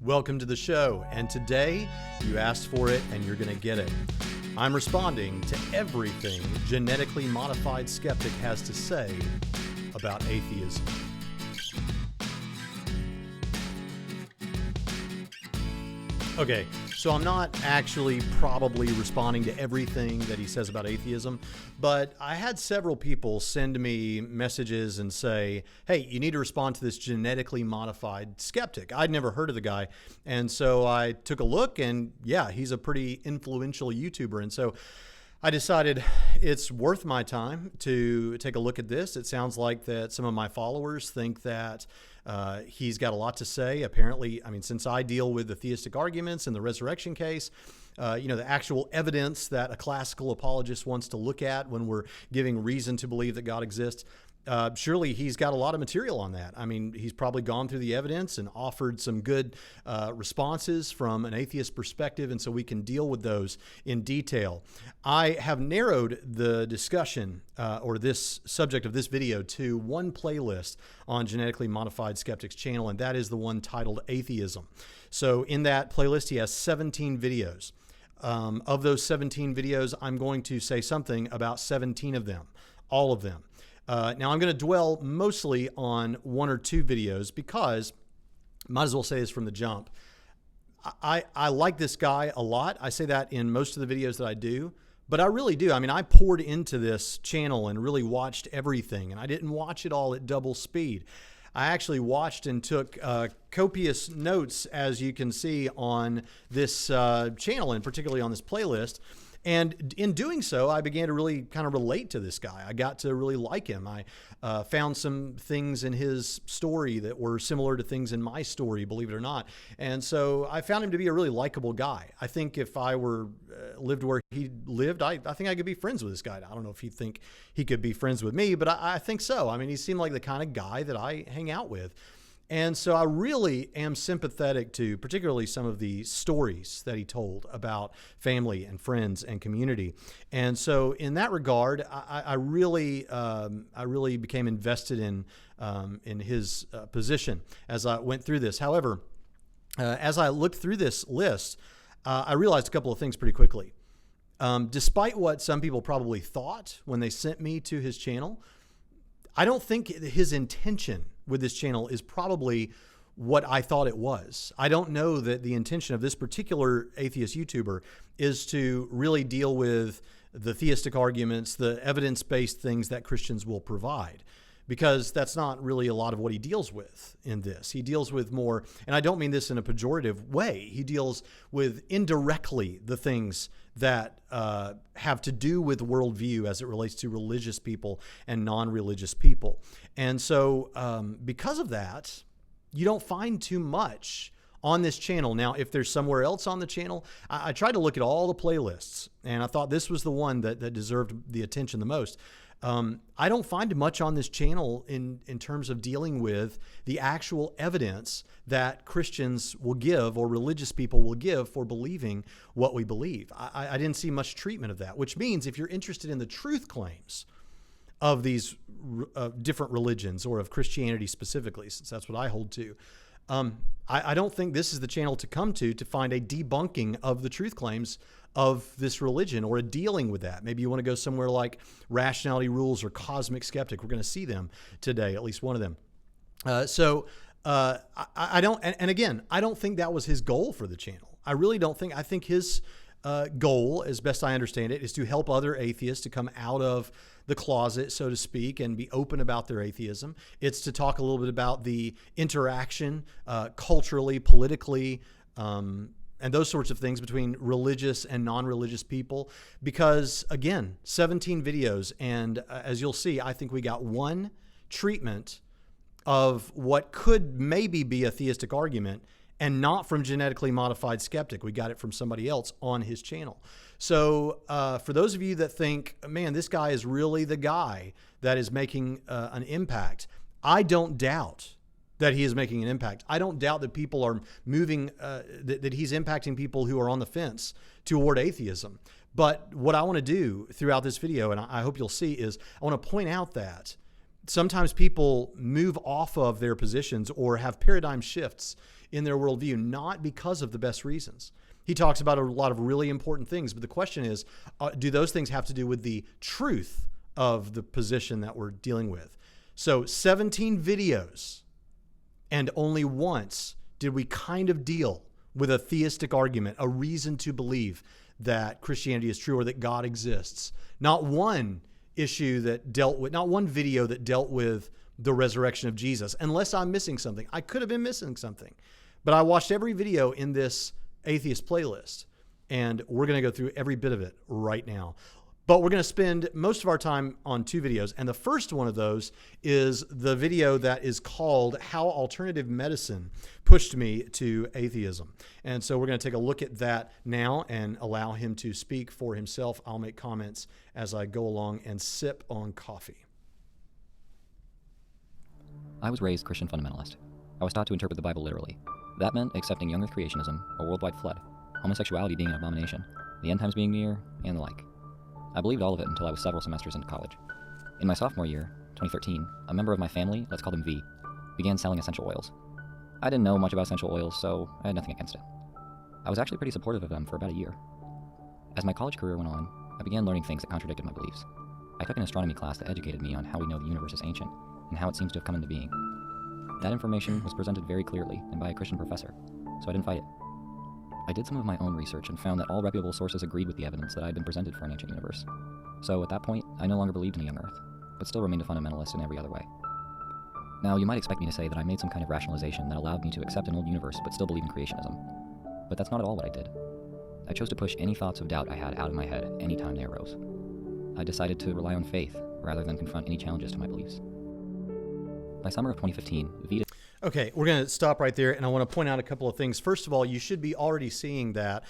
Welcome to the show, and today you asked for it and you're going to get it. I'm responding to everything genetically modified skeptic has to say about atheism. Okay, so I'm not actually probably responding to everything that he says about atheism, but I had several people send me messages and say, hey, you need to respond to this genetically modified skeptic. I'd never heard of the guy, and so I took a look, and yeah, he's a pretty influential YouTuber, and so I decided it's worth my time to take a look at this. It sounds like that some of my followers think that he's got a lot to say. Apparently, I mean, since I deal with the theistic arguments and the resurrection case, the actual evidence that a classical apologist wants to look at when we're giving reason to believe that God exists, surely he's got a lot of material on that. I mean, he's probably gone through the evidence and offered some good responses from an atheist perspective, and so we can deal with those in detail. I have narrowed the discussion or this subject of this video to one playlist on Genetically Modified Skeptic's channel, and that is the one titled Atheism. So in that playlist, he has 17 videos. Of those 17 videos, I'm going to say something about 17 of them, all of them. Now, I'm going to dwell mostly on one or two videos because, might as well say this from the jump, I like this guy a lot. I say that in most of the videos that I do, but I really do. I mean, I poured into this channel and really watched everything, and I didn't watch it all at double speed. I actually watched and took copious notes, as you can see on this channel, and particularly on this playlist. And in doing so, I began to really kind of relate to this guy. I got to really like him. I found some things in his story that were similar to things in my story, believe it or not. And so I found him to be a really likable guy. I think if I were lived where he lived, I think I could be friends with this guy. I don't know if he'd think he could be friends with me, but I think so. I mean, he seemed like the kind of guy that I hang out with. And so I really am sympathetic to particularly some of the stories that he told about family and friends and community. And so in that regard, I really became invested in his position as I went through this. However, as I looked through this list, I realized a couple of things pretty quickly. Despite what some people probably thought when they sent me to his channel, I don't think his intention with this channel is probably what I thought it was. I don't know that the intention of this particular atheist YouTuber is to really deal with the theistic arguments, the evidence-based things that Christians will provide, because that's not really a lot of what he deals with in this. He deals with more, and I don't mean this in a pejorative way, he deals with indirectly the things that have to do with worldview as it relates to religious people and non-religious people. And so because of that, you don't find too much on this channel. Now, if there's somewhere else on the channel, I tried to look at all the playlists, and I thought this was the one that deserved the attention the most. I don't find much on this channel in terms of dealing with the actual evidence that Christians will give or religious people will give for believing what we believe. I didn't see much treatment of that, which means if you're interested in the truth claims of these different religions, or of Christianity specifically, since that's what I hold to, I don't think this is the channel to come to find a debunking of the truth claims of this religion or a dealing with that. Maybe you want to go somewhere like Rationality Rules or Cosmic Skeptic. We're going to see them today, at least one of them. I don't, and again, I don't think that was his goal for the channel. I really don't think, I think his goal, as best I understand it, is to help other atheists to come out of the closet, so to speak, and be open about their atheism. It's to talk a little bit about the interaction culturally, politically, and those sorts of things between religious and non-religious people. Because again, 17 videos, and as you'll see, I think we got one treatment of what could maybe be a theistic argument, and not from Genetically Modified Skeptic. We got it from somebody else on his channel. So for those of you that think, man, this guy is really the guy that is making an impact, I don't doubt that he is making an impact. I don't doubt that people are moving, that he's impacting people who are on the fence toward atheism. But what I want to do throughout this video, and I hope you'll see, is I want to point out that sometimes people move off of their positions or have paradigm shifts in their worldview, not because of the best reasons. He talks about a lot of really important things, but the question is, do those things have to do with the truth of the position that we're dealing with? So 17 videos, and only once did we kind of deal with a theistic argument, a reason to believe that Christianity is true or that God exists. Not one issue that dealt with, not one video that dealt with the resurrection of Jesus, unless I'm missing something. I could have been missing something, but I watched every video in this atheist playlist, and we're going to go through every bit of it right now. But we're going to spend most of our time on two videos, and the first one of those is the video that is called How Alternative Medicine Pushed Me to Atheism. And so we're going to take a look at that now and allow him to speak for himself. I'll make comments as I go along and sip on coffee. I was raised Christian fundamentalist. I was taught to interpret the Bible literally. That meant accepting young earth creationism, a worldwide flood, homosexuality being an abomination, the end times being near, and the like. I believed all of it until I was several semesters into college. In my sophomore year, 2013, a member of my family, let's call them V, began selling essential oils. I didn't know much about essential oils, so I had nothing against it. I was actually pretty supportive of them for about a year. As my college career went on, I began learning things that contradicted my beliefs. I took an astronomy class that educated me on how we know the universe is ancient, and how it seems to have come into being. That information was presented very clearly and by a Christian professor, so I didn't fight it. I did some of my own research and found that all reputable sources agreed with the evidence that I had been presented for an ancient universe. So at that point, I no longer believed in a young Earth, but still remained a fundamentalist in every other way. Now, you might expect me to say that I made some kind of rationalization that allowed me to accept an old universe but still believe in creationism. But that's not at all what I did. I chose to push any thoughts of doubt I had out of my head anytime they arose. I decided to rely on faith rather than confront any challenges to my beliefs. By summer of 2015, Vita... Okay, we're going to stop right there, and I want to point out a couple of things. First of all, you should be already seeing that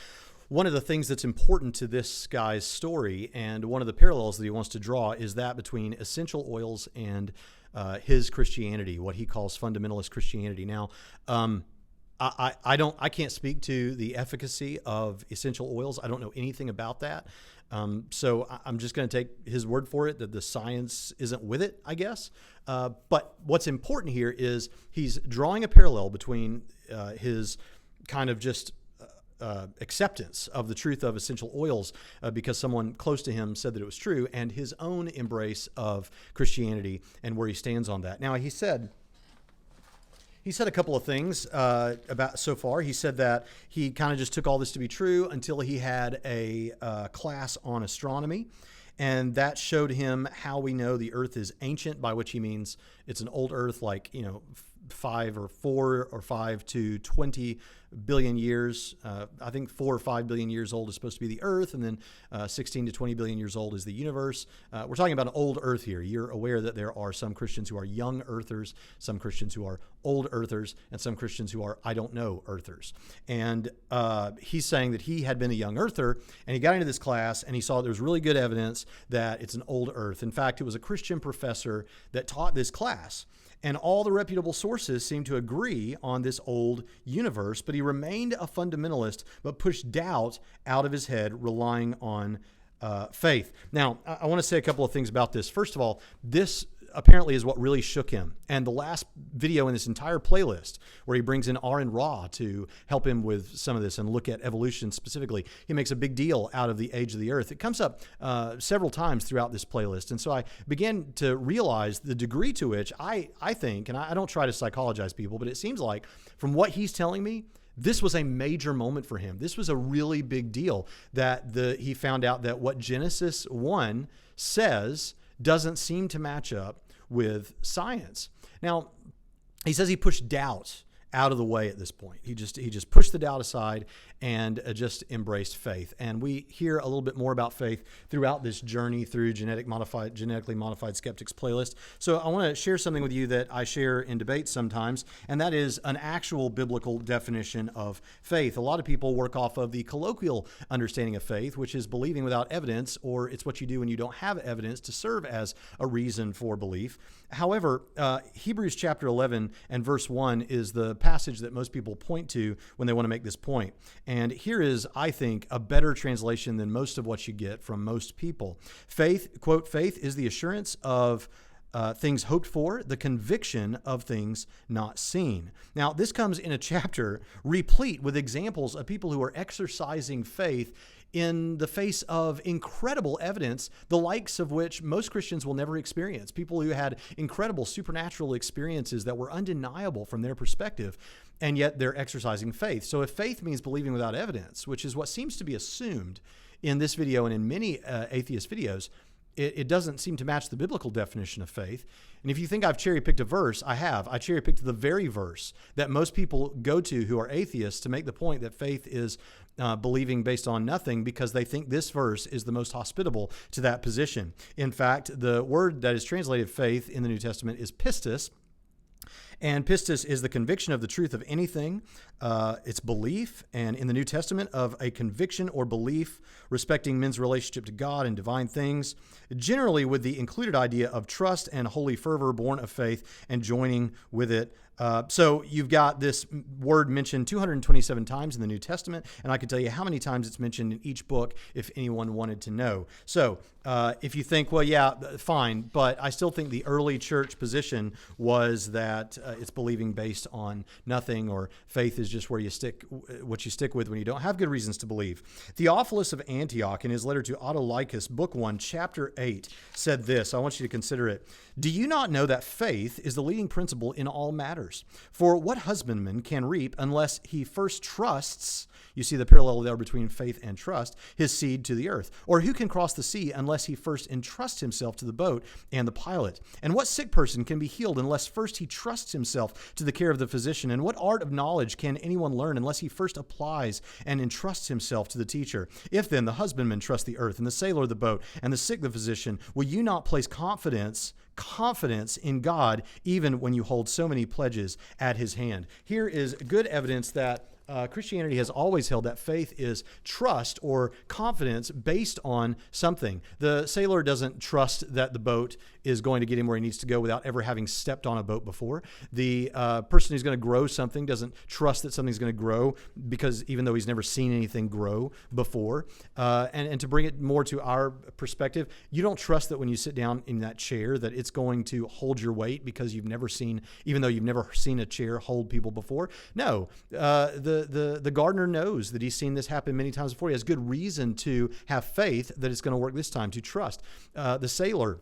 one of the things that's important to this guy's story, and one of the parallels that he wants to draw, is that between essential oils and his Christianity, what he calls fundamentalist Christianity. Now, I can't speak to the efficacy of essential oils. I don't know anything about that. So I'm just going to take his word for it that the science isn't with it, I guess. But what's important here is he's drawing a parallel between his kind of just acceptance of the truth of essential oils because someone close to him said that it was true, and his own embrace of Christianity and where he stands on that. Now, he said a couple of things about so far. He said that he kind of just took all this to be true until he had a class on astronomy, and that showed him how we know the Earth is ancient, by which he means it's an old Earth, like 4 or 5 to 20 billion years. I think 4 or 5 billion years old is supposed to be the Earth, and then 16 to 20 billion years old is the universe. We're talking about an old Earth here. You're aware that there are some Christians who are young Earthers, some Christians who are old Earthers, and some Christians who are I don't know Earthers. And he's saying that he had been a young Earther, and he got into this class, and he saw there was really good evidence that it's an old Earth. In fact, it was a Christian professor that taught this class. And all the reputable sources seem to agree on this old universe, but he remained a fundamentalist, but pushed doubt out of his head, relying on faith. Now, I want to say a couple of things about this. First of all, this apparently is what really shook him. And the last video in this entire playlist, where he brings in Aaron Ra to help him with some of this and look at evolution specifically, he makes a big deal out of the age of the Earth. It comes up several times throughout this playlist. And so I began to realize the degree to which I think, and I don't try to psychologize people, but it seems like from what he's telling me, this was a major moment for him. This was a really big deal that he found out that what Genesis 1 says doesn't seem to match up with science. Now, he says he pushed doubt out of the way at this point. He just pushed the doubt aside and just embraced faith. And we hear a little bit more about faith throughout this journey through Genetically Modified Skeptics playlist. So I want to share something with you that I share in debates sometimes, and that is an actual biblical definition of faith. A lot of people work off of the colloquial understanding of faith, which is believing without evidence, or it's what you do when you don't have evidence to serve as a reason for belief. However, Hebrews chapter 11 and verse 1 is the passage that most people point to when they want to make this point. And here is, I think, a better translation than most of what you get from most people. Faith, quote, faith is the assurance of things hoped for, the conviction of things not seen. Now, this comes in a chapter replete with examples of people who are exercising faith in the face of incredible evidence, the likes of which most Christians will never experience. People who had incredible supernatural experiences that were undeniable from their perspective, and yet they're exercising faith. So if faith means believing without evidence, which is what seems to be assumed in this video and in many atheist videos, it doesn't seem to match the biblical definition of faith. And if you think I've cherry-picked a verse, I have. I cherry-picked the very verse that most people go to who are atheists to make the point that faith is believing based on nothing, because they think this verse is the most hospitable to that position. In fact, the word that is translated faith in the New Testament is pistis. And pistis is the conviction of the truth of anything. It's belief, and in the New Testament, of a conviction or belief respecting men's relationship to God and divine things, generally with the included idea of trust and holy fervor born of faith and joining with it. So you've got this word mentioned 227 times in the New Testament, and I can tell you how many times it's mentioned in each book if anyone wanted to know. So if you think, well, yeah, fine, but I still think the early church position was that it's believing based on nothing, or faith is just where you stick, what you stick with when you don't have good reasons to believe. Theophilus of Antioch, in his letter to Autolycus, book 1, chapter 8, said this. I want you to consider it. Do you not know that faith is the leading principle in all matters? For what husbandman can reap unless he first trusts, you see the parallel there between faith and trust, his seed to the earth? Or who can cross the sea unless he first entrusts himself to the boat and the pilot? And what sick person can be healed unless first he trusts himself to the care of the physician? And what art of knowledge can anyone learn unless he first applies and entrusts himself to the teacher? If then the husbandman trusts the earth, and the sailor the boat, and the sick the physician, will you not place confidence in God, even when you hold so many pledges at his hand? Here is good evidence that Christianity has always held that faith is trust or confidence based on something. The sailor doesn't trust that the boat is going to get him where he needs to go without ever having stepped on a boat before. The person who's going to grow something doesn't trust that something's going to grow, because even though he's never seen anything grow before. And to bring it more to our perspective, you don't trust that when you sit down in that chair that it's going to hold your weight, because you've never seen, even though you've never seen a chair hold people before. No, the gardener knows that he's seen this happen many times before. He has good reason to have faith that it's going to work this time, to trust. The sailor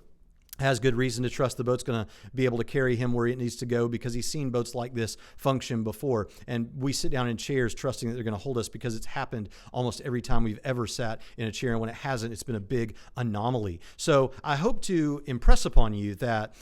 has good reason to trust the boat's going to be able to carry him where it needs to go, because he's seen boats like this function before. And we sit down in chairs trusting that they're going to hold us, because it's happened almost every time we've ever sat in a chair. And when it hasn't, it's been a big anomaly. So I hope to impress upon you that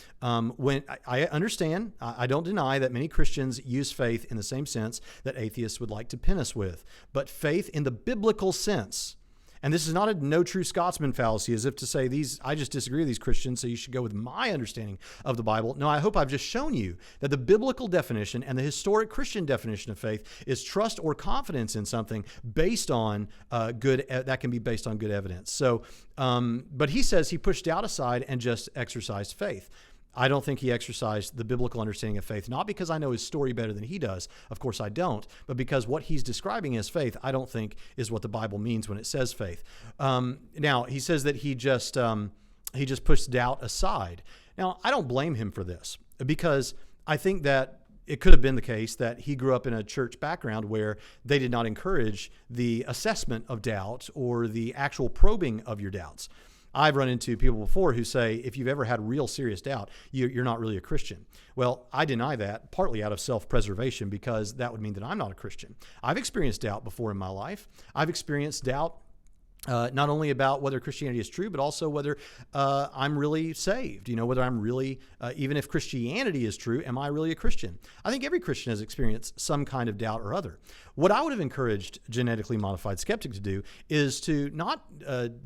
when I understand, I don't deny that many Christians use faith in the same sense that atheists would like to pin us with. But faith in the biblical sense, and this is not a no true Scotsman fallacy, as if to say I just disagree with these Christians, so you should go with my understanding of the Bible. No, I hope I've just shown you that the biblical definition and the historic Christian definition of faith is trust or confidence in something based on that can be based on good evidence. So, but he says he pushed doubt aside and just exercised faith. I don't think he exercised the biblical understanding of faith, not because I know his story better than he does. Of course I don't, but because what he's describing as faith, I don't think is what the Bible means when it says faith. Now, he says that he just pushed doubt aside. Now, I don't blame him for this, because I think that it could have been the case that he grew up in a church background where they did not encourage the assessment of doubt or the actual probing of your doubts. I've run into people before who say, if you've ever had real serious doubt, you're not really a Christian. Well, I deny that, partly out of self-preservation, because that would mean that I'm not a Christian. I've experienced doubt before in my life. I've experienced doubt not only about whether Christianity is true, but also whether I'm really saved, whether I'm really, even if Christianity is true, am I really a Christian? I think every Christian has experienced some kind of doubt or other. What I would have encouraged Genetically Modified Skeptic to do is to not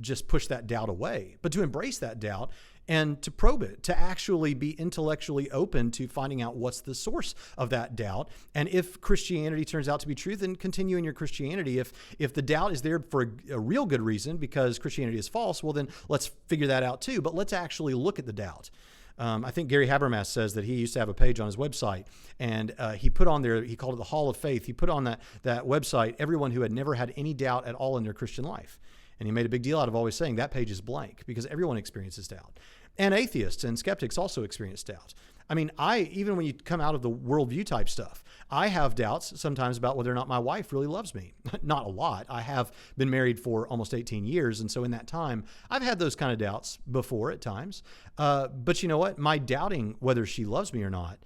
just push that doubt away, but to embrace that doubt and to probe it, to actually be intellectually open to finding out what's the source of that doubt. And if Christianity turns out to be true, then continue in your Christianity. If the doubt is there for a real good reason, because Christianity is false, well, then let's figure that out too. But let's actually look at the doubt. I think Gary Habermas says that he used to have a page on his website, and he put on there, he called it the Hall of Faith. He put on that website everyone who had never had any doubt at all in their Christian life. And he made a big deal out of always saying that page is blank, because everyone experiences doubt. And atheists and skeptics also experience doubt. I mean, even when you come out of the worldview type stuff, I have doubts sometimes about whether or not my wife really loves me. Not a lot. I have been married for almost 18 years. And so in that time, I've had those kind of doubts before at times. But you know what? My doubting whether she loves me or not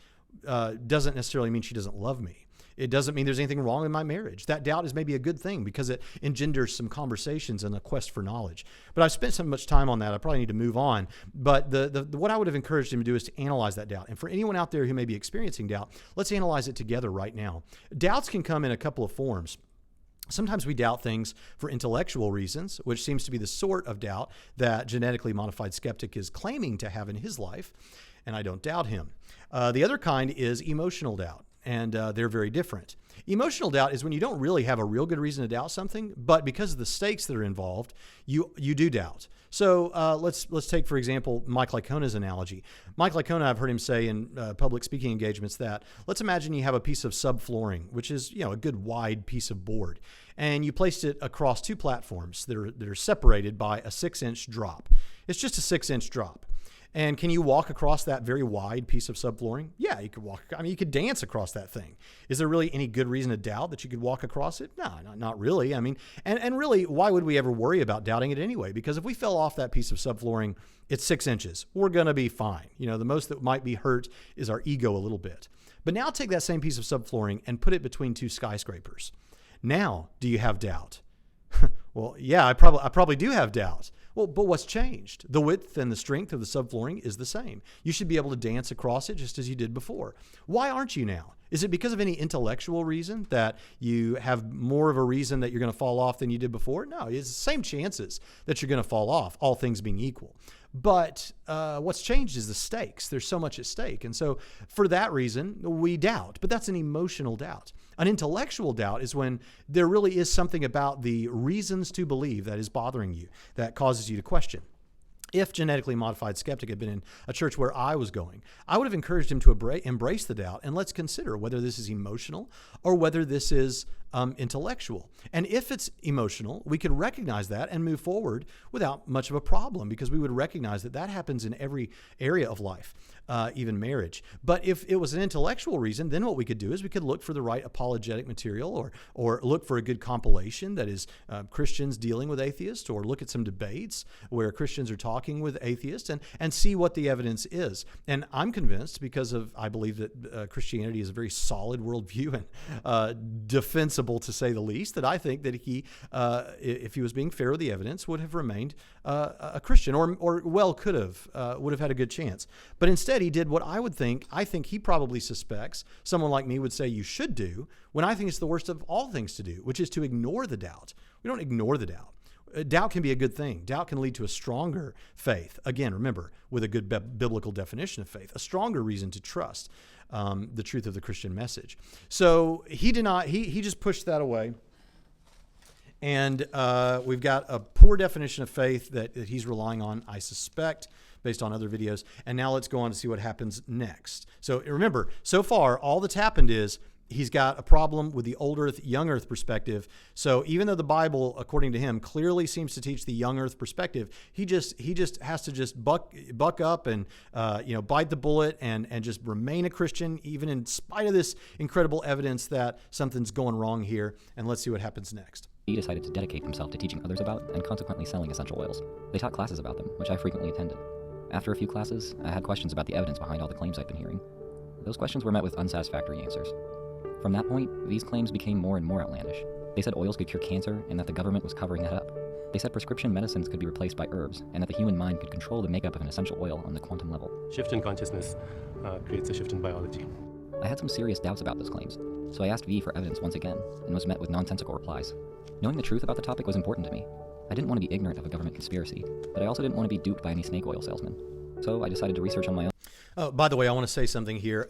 doesn't necessarily mean she doesn't love me. It doesn't mean there's anything wrong in my marriage. That doubt is maybe a good thing because it engenders some conversations and a quest for knowledge. But I've spent so much time on that, I probably need to move on. But what I would have encouraged him to do is to analyze that doubt. And for anyone out there who may be experiencing doubt, let's analyze it together right now. Doubts can come in a couple of forms. Sometimes we doubt things for intellectual reasons, which seems to be the sort of doubt that genetically modified skeptic is claiming to have in his life. And I don't doubt him. The other kind is emotional doubt. And they're very different. Emotional doubt is when you don't really have a real good reason to doubt something, but because of the stakes that are involved, you do doubt. So let's take, for example, Mike Licona's analogy. Mike Licona, I've heard him say in public speaking engagements that let's imagine you have a piece of subflooring, which is a good wide piece of board, and you placed it across two platforms that are separated by a 6-inch drop. It's just a 6-inch drop. And can you walk across that very wide piece of subflooring? Yeah, you could walk. I mean, you could dance across that thing. Is there really any good reason to doubt that you could walk across it? No, not really. I mean, and really, why would we ever worry about doubting it anyway? Because if we fell off that piece of subflooring, it's 6 inches. We're going to be fine. The most that might be hurt is our ego a little bit. But now take that same piece of subflooring and put it between two skyscrapers. Now, do you have doubt? Well, yeah, I probably do have doubt. Well, but what's changed? The width and the strength of the subflooring is the same. You should be able to dance across it just as you did before. Why aren't you now? Is it because of any intellectual reason that you have more of a reason that you're going to fall off than you did before? No, it's the same chances that you're going to fall off, all things being equal. But what's changed is the stakes. There's so much at stake. And so for that reason, we doubt. But that's an emotional doubt. An intellectual doubt is when there really is something about the reasons to believe that is bothering you, that causes you to question. If genetically modified skeptic had been in a church where I was going, I would have encouraged him to embrace the doubt, and let's consider whether this is emotional or whether this is intellectual. And if it's emotional, we could recognize that and move forward without much of a problem, because we would recognize that that happens in every area of life, even marriage. But if it was an intellectual reason, then what we could do is we could look for the right apologetic material, or look for a good compilation that is Christians dealing with atheists, or look at some debates where Christians are talking with atheists and see what the evidence is. And I'm convinced, because I believe that Christianity is a very solid worldview and defensible to say the least, that I think that he, if he was being fair with the evidence, would have remained a Christian, or would have had a good chance. But instead, he did what I think he probably suspects someone like me would say you should do, when I think it's the worst of all things to do, which is to ignore the doubt. We don't ignore the doubt. Doubt can be a good thing. Doubt can lead to a stronger faith. Again, remember, with a good biblical definition of faith, a stronger reason to trust the truth of the Christian message. So he did not. He just pushed that away. And we've got a poor definition of faith that he's relying on, I suspect, based on other videos. And now let's go on to see what happens next. So remember, so far, all that's happened is he's got a problem with the old earth, young earth perspective. So even though the Bible, according to him, clearly seems to teach the young earth perspective, he just has to just buck up and bite the bullet and just remain a Christian, even in spite of this incredible evidence that something's going wrong here. And let's see what happens next. He decided to dedicate himself to teaching others about and consequently selling essential oils. They taught classes about them, which I frequently attended. After a few classes, I had questions about the evidence behind all the claims I'd been hearing. Those questions were met with unsatisfactory answers. From that point, these claims became more and more outlandish. They said oils could cure cancer and that the government was covering that up. They said prescription medicines could be replaced by herbs and that the human mind could control the makeup of an essential oil on the quantum level. Shift in consciousness creates a shift in biology. I had some serious doubts about those claims, so I asked V for evidence once again and was met with nonsensical replies. Knowing the truth about the topic was important to me. I didn't want to be ignorant of a government conspiracy, but I also didn't want to be duped by any snake oil salesman. So I decided to research on my own. Oh, by the way, I want to say something here.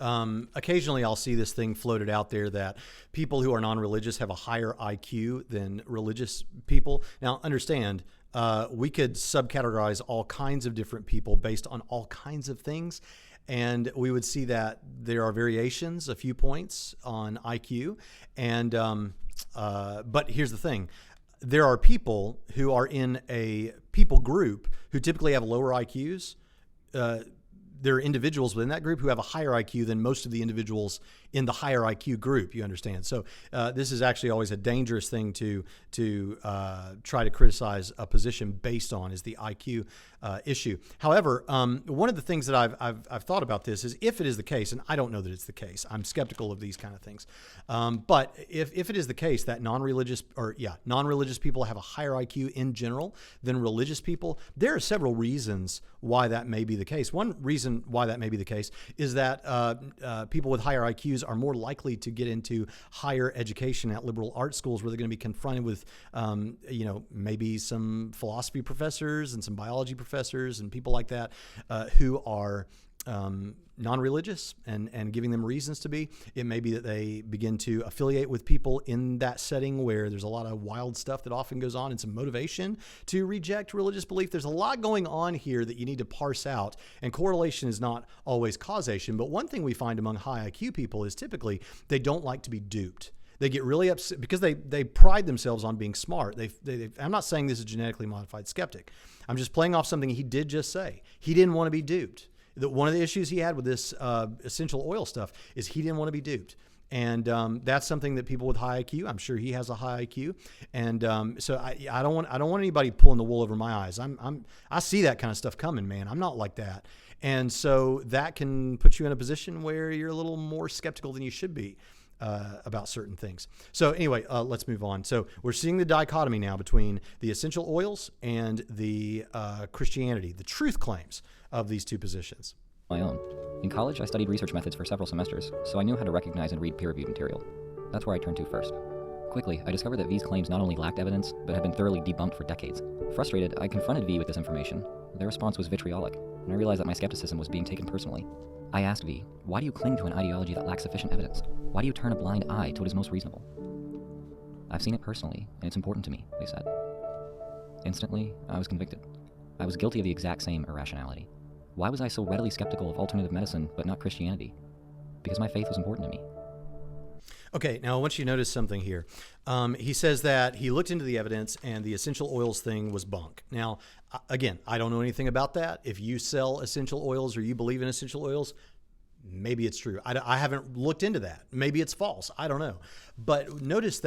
Occasionally I'll see this thing floated out there that people who are non-religious have a higher IQ than religious people. Now, understand, we could subcategorize all kinds of different people based on all kinds of things. And we would see that there are variations, a few points on IQ. And but here's the thing. There are people who are in a people group who typically have lower IQs there are individuals within that group who have a higher IQ than most of the individuals in the higher IQ group, you understand. So this is actually always a dangerous thing to try to criticize a position based on, is the IQ issue. However, one of the things that I've thought about this is, if it is the case, and I don't know that it's the case, I'm skeptical of these kind of things, but if it is the case that non-religious people have a higher IQ in general than religious people, there are several reasons why that may be the case. One reason why that may be the case is that people with higher IQs are more likely to get into higher education at liberal arts schools, where they're going to be confronted with, maybe some philosophy professors and some biology professors and people like that who are non-religious and giving them reasons to be. It may be that they begin to affiliate with people in that setting where there's a lot of wild stuff that often goes on, and some motivation to reject religious belief. There's a lot going on here that you need to parse out, and correlation is not always causation. But one thing we find among high IQ people is typically they don't like to be duped. They get really upset because they pride themselves on being smart. I'm not saying this is genetically modified skeptic. I'm just playing off something he did just say. He didn't want to be duped. One of the issues he had with this essential oil stuff is he didn't want to be duped. And that's something that people with high IQ, I'm sure he has a high IQ. And so I don't want anybody pulling the wool over my eyes. I see that kind of stuff coming, man. I'm not like that. And so that can put you in a position where you're a little more skeptical than you should be about certain things. So anyway, let's move on. So we're seeing the dichotomy now between the essential oils and the Christianity, the truth claims of these two positions. My own. In college, I studied research methods for several semesters, so I knew how to recognize and read peer-reviewed material. That's where I turned to first. Quickly, I discovered that V's claims not only lacked evidence, but had been thoroughly debunked for decades. Frustrated, I confronted V with this information. Their response was vitriolic, and I realized that my skepticism was being taken personally. I asked V, why do you cling to an ideology that lacks sufficient evidence? Why do you turn a blind eye to what is most reasonable? I've seen it personally, and it's important to me, they said. Instantly, I was convicted. I was guilty of the exact same irrationality. Why was I so readily skeptical of alternative medicine, but not Christianity? Because my faith was important to me. Okay, now I want you to notice something here. He says that he looked into the evidence and the essential oils thing was bunk. Now, again, I don't know anything about that. If you sell essential oils or you believe in essential oils, maybe it's true. I haven't looked into that. Maybe it's false. I don't know. But notice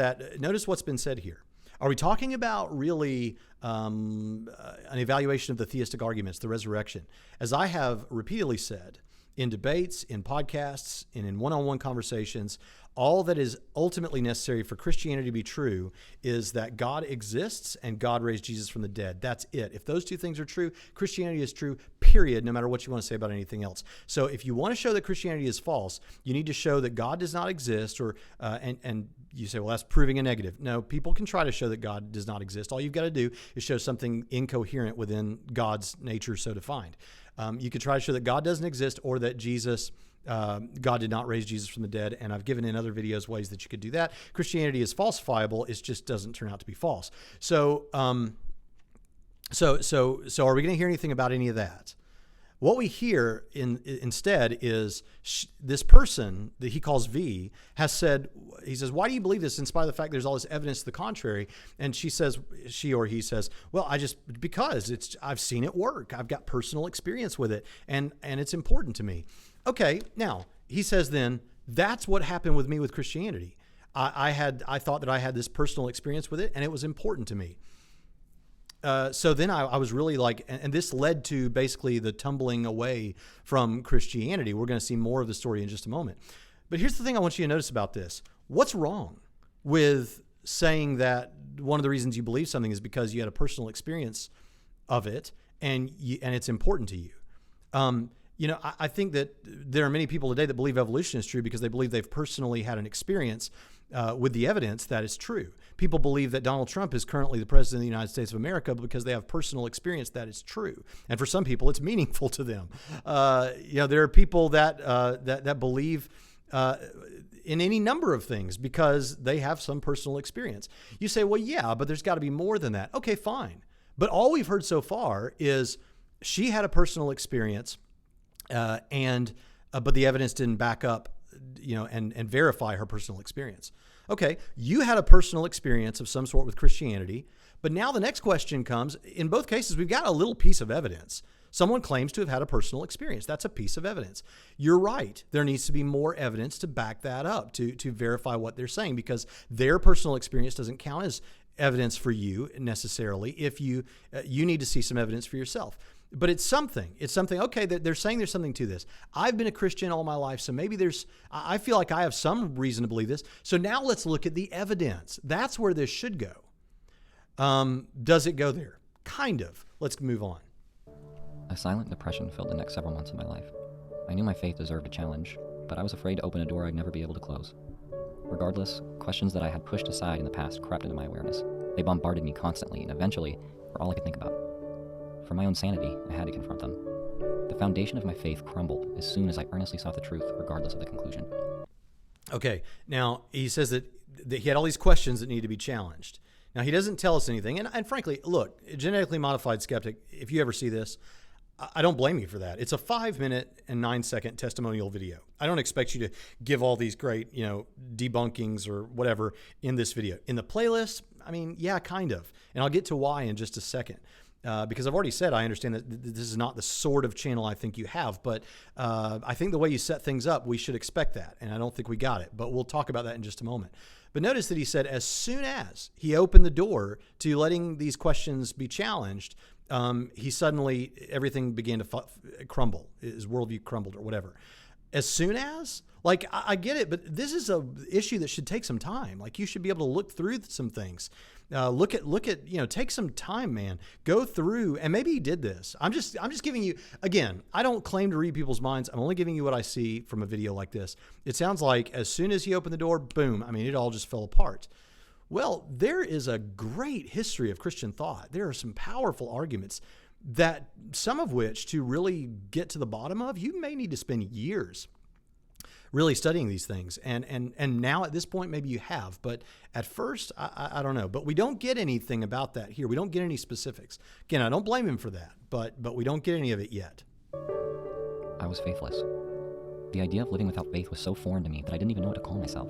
what's been said here. Are we talking about really an evaluation of the theistic arguments, the resurrection? As I have repeatedly said in debates, in podcasts, and in one-on-one conversations, all that is ultimately necessary for Christianity to be true is that God exists and God raised Jesus from the dead. That's it. If those two things are true, Christianity is true, period, no matter what you want to say about anything else. So if you want to show that Christianity is false, you need to show that God does not exist, or and you say, well, that's proving a negative. No, people can try to show that God does not exist. All you've got to do is show something incoherent within God's nature so defined. You could try to show that God doesn't exist, or that God did not raise Jesus from the dead, and I've given in other videos ways that you could do that. Christianity is falsifiable; it just doesn't turn out to be false. So are we going to hear anything about any of that? What we hear instead is this person that he calls V has said, he says, why do you believe this in spite of the fact there's all this evidence to the contrary? And she or he says, well, because I've seen it work. I've got personal experience with it, and it's important to me. Okay, now he says then that's what happened with me with Christianity. I thought that I had this personal experience with it, and it was important to me. So then I was really like, and this led to basically the tumbling away from Christianity. We're going to see more of the story in just a moment. But here's the thing I want you to notice about this. What's wrong with saying that one of the reasons you believe something is because you had a personal experience of it and it's important to you? I think that there are many people today that believe evolution is true because they believe they've personally had an experience with the evidence that is true. People believe that Donald Trump is currently the president of the United States of America because they have personal experience that is true. And for some people, it's meaningful to them. There are people that believe in any number of things because they have some personal experience. You say, well, yeah, but there's got to be more than that. Okay, fine. But all we've heard so far is she had a personal experience, but the evidence didn't back up and verify her personal experience. Okay, you had a personal experience of some sort with Christianity, but now the next question comes. In both cases, we've got a little piece of evidence. Someone claims to have had a personal experience. That's a piece of evidence. You're right. There needs to be more evidence to back that up, to verify what they're saying, because their personal experience doesn't count as evidence for you necessarily. If you need to see some evidence for yourself. But it's something. Okay, they're saying there's something to this. I've been a Christian all my life, so maybe I feel like I have some reason to believe this. So now let's look at the evidence. That's where this should go. Does it go there? Kind of. Let's move on. A silent depression filled the next several months of my life. I knew my faith deserved a challenge, but I was afraid to open a door I'd never be able to close. Regardless, questions that I had pushed aside in the past crept into my awareness. They bombarded me constantly, and eventually were all I could think about. For my own sanity, I had to confront them. The foundation of my faith crumbled as soon as I earnestly sought the truth, regardless of the conclusion. Okay, now he says that he had all these questions that need to be challenged. Now, he doesn't tell us anything, and frankly, look, Genetically Modified Skeptic, if you ever see this, I don't blame you for that. It's a 5-minute and 9-second testimonial video. I don't expect you to give all these great, debunkings or whatever in this video. In the playlist, I mean, yeah, kind of. And I'll get to why in just a second. Because I've already said I understand that this is not the sort of channel I think you have, but I think the way you set things up, we should expect that, and I don't think we got it, but we'll talk about that in just a moment. But notice that he said as soon as he opened the door to letting these questions be challenged, he suddenly, everything began to crumble. His worldview crumbled or whatever. As soon as? Like, I get it, but this is a issue that should take some time. Like, you should be able to look through some things. Look at, take some time, man. Go through, and maybe he did this. I'm just giving you, again, I don't claim to read people's minds. I'm only giving you what I see from a video like this. It sounds like as soon as he opened the door, boom, I mean, it all just fell apart. Well, there is a great history of Christian thought. There are some powerful arguments that some of which to really get to the bottom of, you may need to spend years really studying these things. And now at this point, maybe you have, but at first, I don't know. But we don't get anything about that here. We don't get any specifics. Again, I don't blame him for that, but we don't get any of it yet. I was faithless. The idea of living without faith was so foreign to me that I didn't even know what to call myself.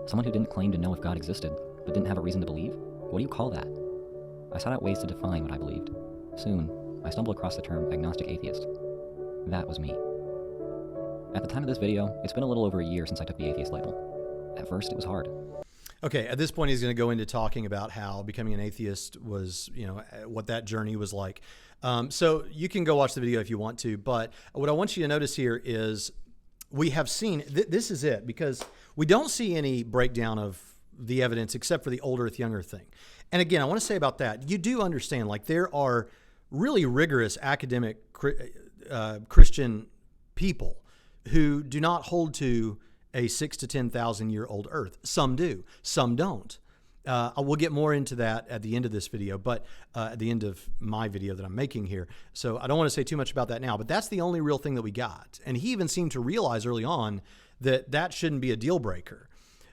Someone who didn't claim to know if God existed, but didn't have a reason to believe? What do you call that? I sought out ways to define what I believed. Soon, I stumbled across the term agnostic atheist. That was me. At the time of this video, it's been a little over a year since I took the atheist label. At first, it was hard. Okay, at this point, he's going to go into talking about how becoming an atheist was, what that journey was like. So you can go watch the video if you want to, but what I want you to notice here is we have seen, this is it, because we don't see any breakdown of the evidence except for the old earth, young earth thing. And again, I want to say about that, you do understand, like, there are really rigorous academic Christian people who do not hold to a 6,000 to 10,000 year old earth. Some do, some don't. We'll get more into that at the end of this video, but at the end of my video that I'm making here. So I don't want to say too much about that now, but that's the only real thing that we got. And he even seemed to realize early on that that shouldn't be a deal breaker.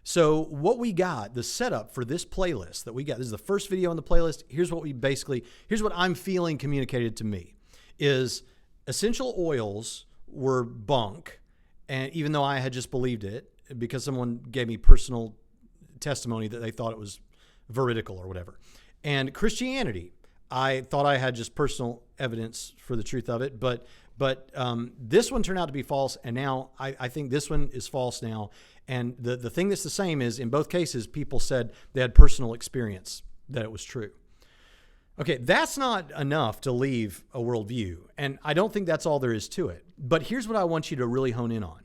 So what we got, the setup for this playlist that we got, this is the first video on the playlist. Here's what I'm feeling communicated to me is essential oils were bunk. And even though I had just believed it because someone gave me personal testimony that they thought it was veridical or whatever. And Christianity, I thought I had just personal evidence for the truth of it, but this one turned out to be false, and now I think this one is false now. And the thing that's the same is in both cases, people said they had personal experience that it was true. Okay, that's not enough to leave a worldview, and I don't think that's all there is to it. But here's what I want you to really hone in on.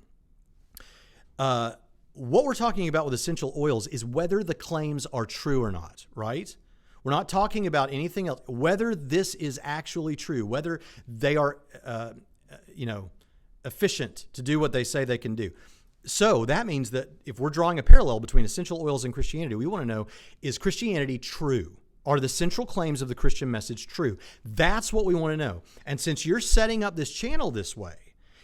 What we're talking about with essential oils is whether the claims are true or not, right? We're not talking about anything else. Whether this is actually true, whether they are, efficient to do what they say they can do. So that means that if we're drawing a parallel between essential oils and Christianity, we want to know, is Christianity true? Are the central claims of the Christian message true? That's what we want to know. And since you're setting up this channel this way,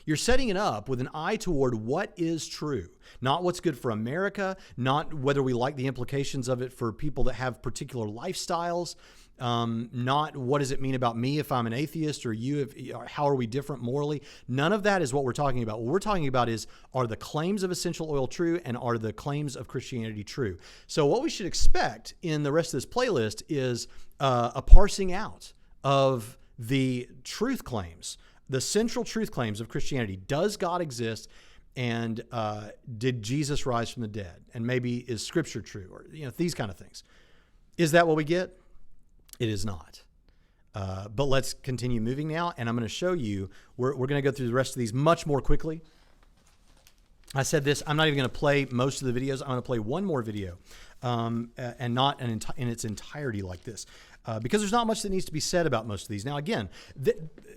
you're setting it up with an eye toward what is true, not what's good for America, not whether we like the implications of it for people that have particular lifestyles, not what does it mean about me if I'm an atheist or you, or how are we different morally? None of that is what we're talking about. What we're talking about is, are the claims of essential oil true and are the claims of Christianity true? So what we should expect in the rest of this playlist is a parsing out of the truth claims, the central truth claims of Christianity. Does God exist? And did Jesus rise from the dead? And maybe is Scripture true? Or, these kind of things. Is that what we get? It is not. But let's continue moving now. And I'm going to show you, we're going to go through the rest of these much more quickly. I said this, I'm not even going to play most of the videos. I'm going to play one more video and not in its entirety like this. Because there's not much that needs to be said about most of these. Now, again,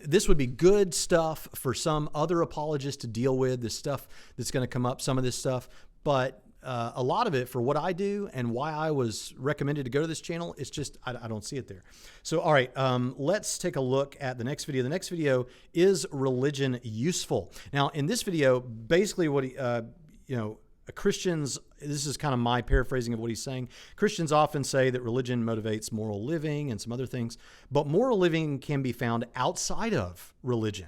this would be good stuff for some other apologists to deal with, this stuff that's going to come up, some of this stuff. But a lot of it, for what I do and why I was recommended to go to this channel, it's just, I don't see it there. So, all right, let's take a look at the next video. The next video is religion useful? Now, in this video, basically what Christians, this is kind of my paraphrasing of what he's saying. Christians often say that religion motivates moral living and some other things, but moral living can be found outside of religion.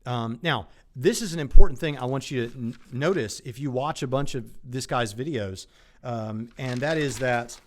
Now, this is an important thing I want you to notice if you watch a bunch of this guy's videos, and that is that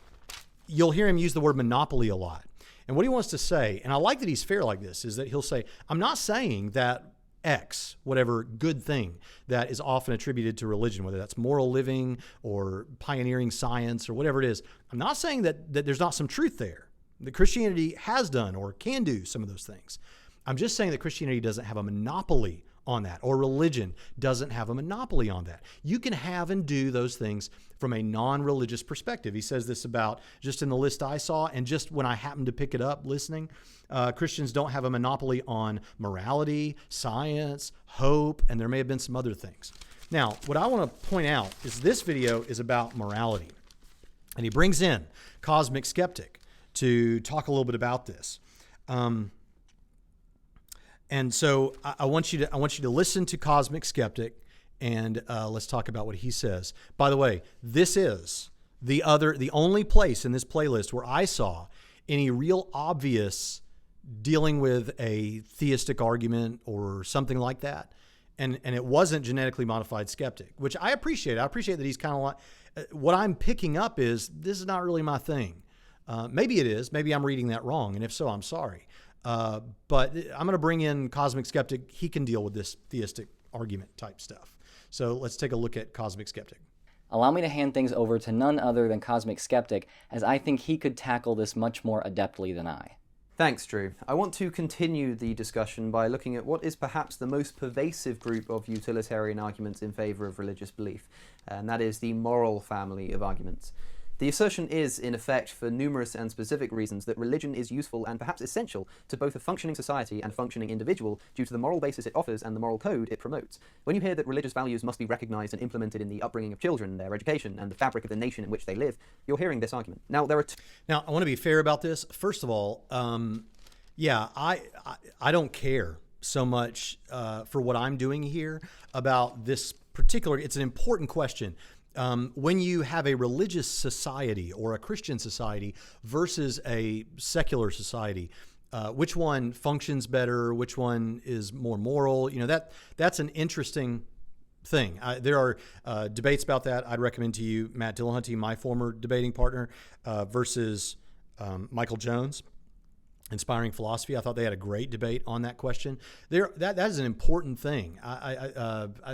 you'll hear him use the word monopoly a lot. And what he wants to say, and I like that he's fair like this, is that he'll say, I'm not saying that X, whatever good thing that is often attributed to religion, whether that's moral living or pioneering science or whatever it is. I'm not saying that there's not some truth there, that Christianity has done or can do some of those things. I'm just saying that Christianity doesn't have a monopoly on that, or religion doesn't have a monopoly on that. You can have and do those things from a non-religious perspective. He says this about, just in the list I saw, and just when I happened to pick it up listening, Christians don't have a monopoly on morality, science, hope, and there may have been some other things. Now, what I want to point out is this video is about morality. And he brings in Cosmic Skeptic to talk a little bit about this. And so I want you to listen to Cosmic Skeptic, and let's talk about what he says. By the way, this is the only place in this playlist where I saw any real obvious dealing with a theistic argument or something like that. And it wasn't Genetically Modified Skeptic, which I appreciate. I appreciate that he's kind of like, what I'm picking up is, this is not really my thing. Maybe it is. Maybe I'm reading that wrong. And if so, I'm sorry. But I'm going to bring in Cosmic Skeptic. He can deal with this theistic argument type stuff. So let's take a look at Cosmic Skeptic. Allow me to hand things over to none other than Cosmic Skeptic, as I think he could tackle this much more adeptly than I. Thanks, Drew. I want to continue the discussion by looking at what is perhaps the most pervasive group of utilitarian arguments in favour of religious belief, and that is the moral family of arguments. The assertion is, in effect, for numerous and specific reasons, that religion is useful and perhaps essential to both a functioning society and functioning individual due to the moral basis it offers and the moral code it promotes. When you hear that religious values must be recognised and implemented in the upbringing of children, their education, and the fabric of the nation in which they live, you're hearing this argument. Now, there are Now, I want to be fair about this. First of all, yeah, I don't care so much for what I'm doing here about this particular, it's an important question. When you have a religious society or a Christian society versus a secular society, which one functions better? Which one is more moral? That's an interesting thing. There are debates about that. I'd recommend to you Matt Dillahunty, my former debating partner, versus Michael Jones, Inspiring Philosophy. I thought they had a great debate on that question. That is an important thing.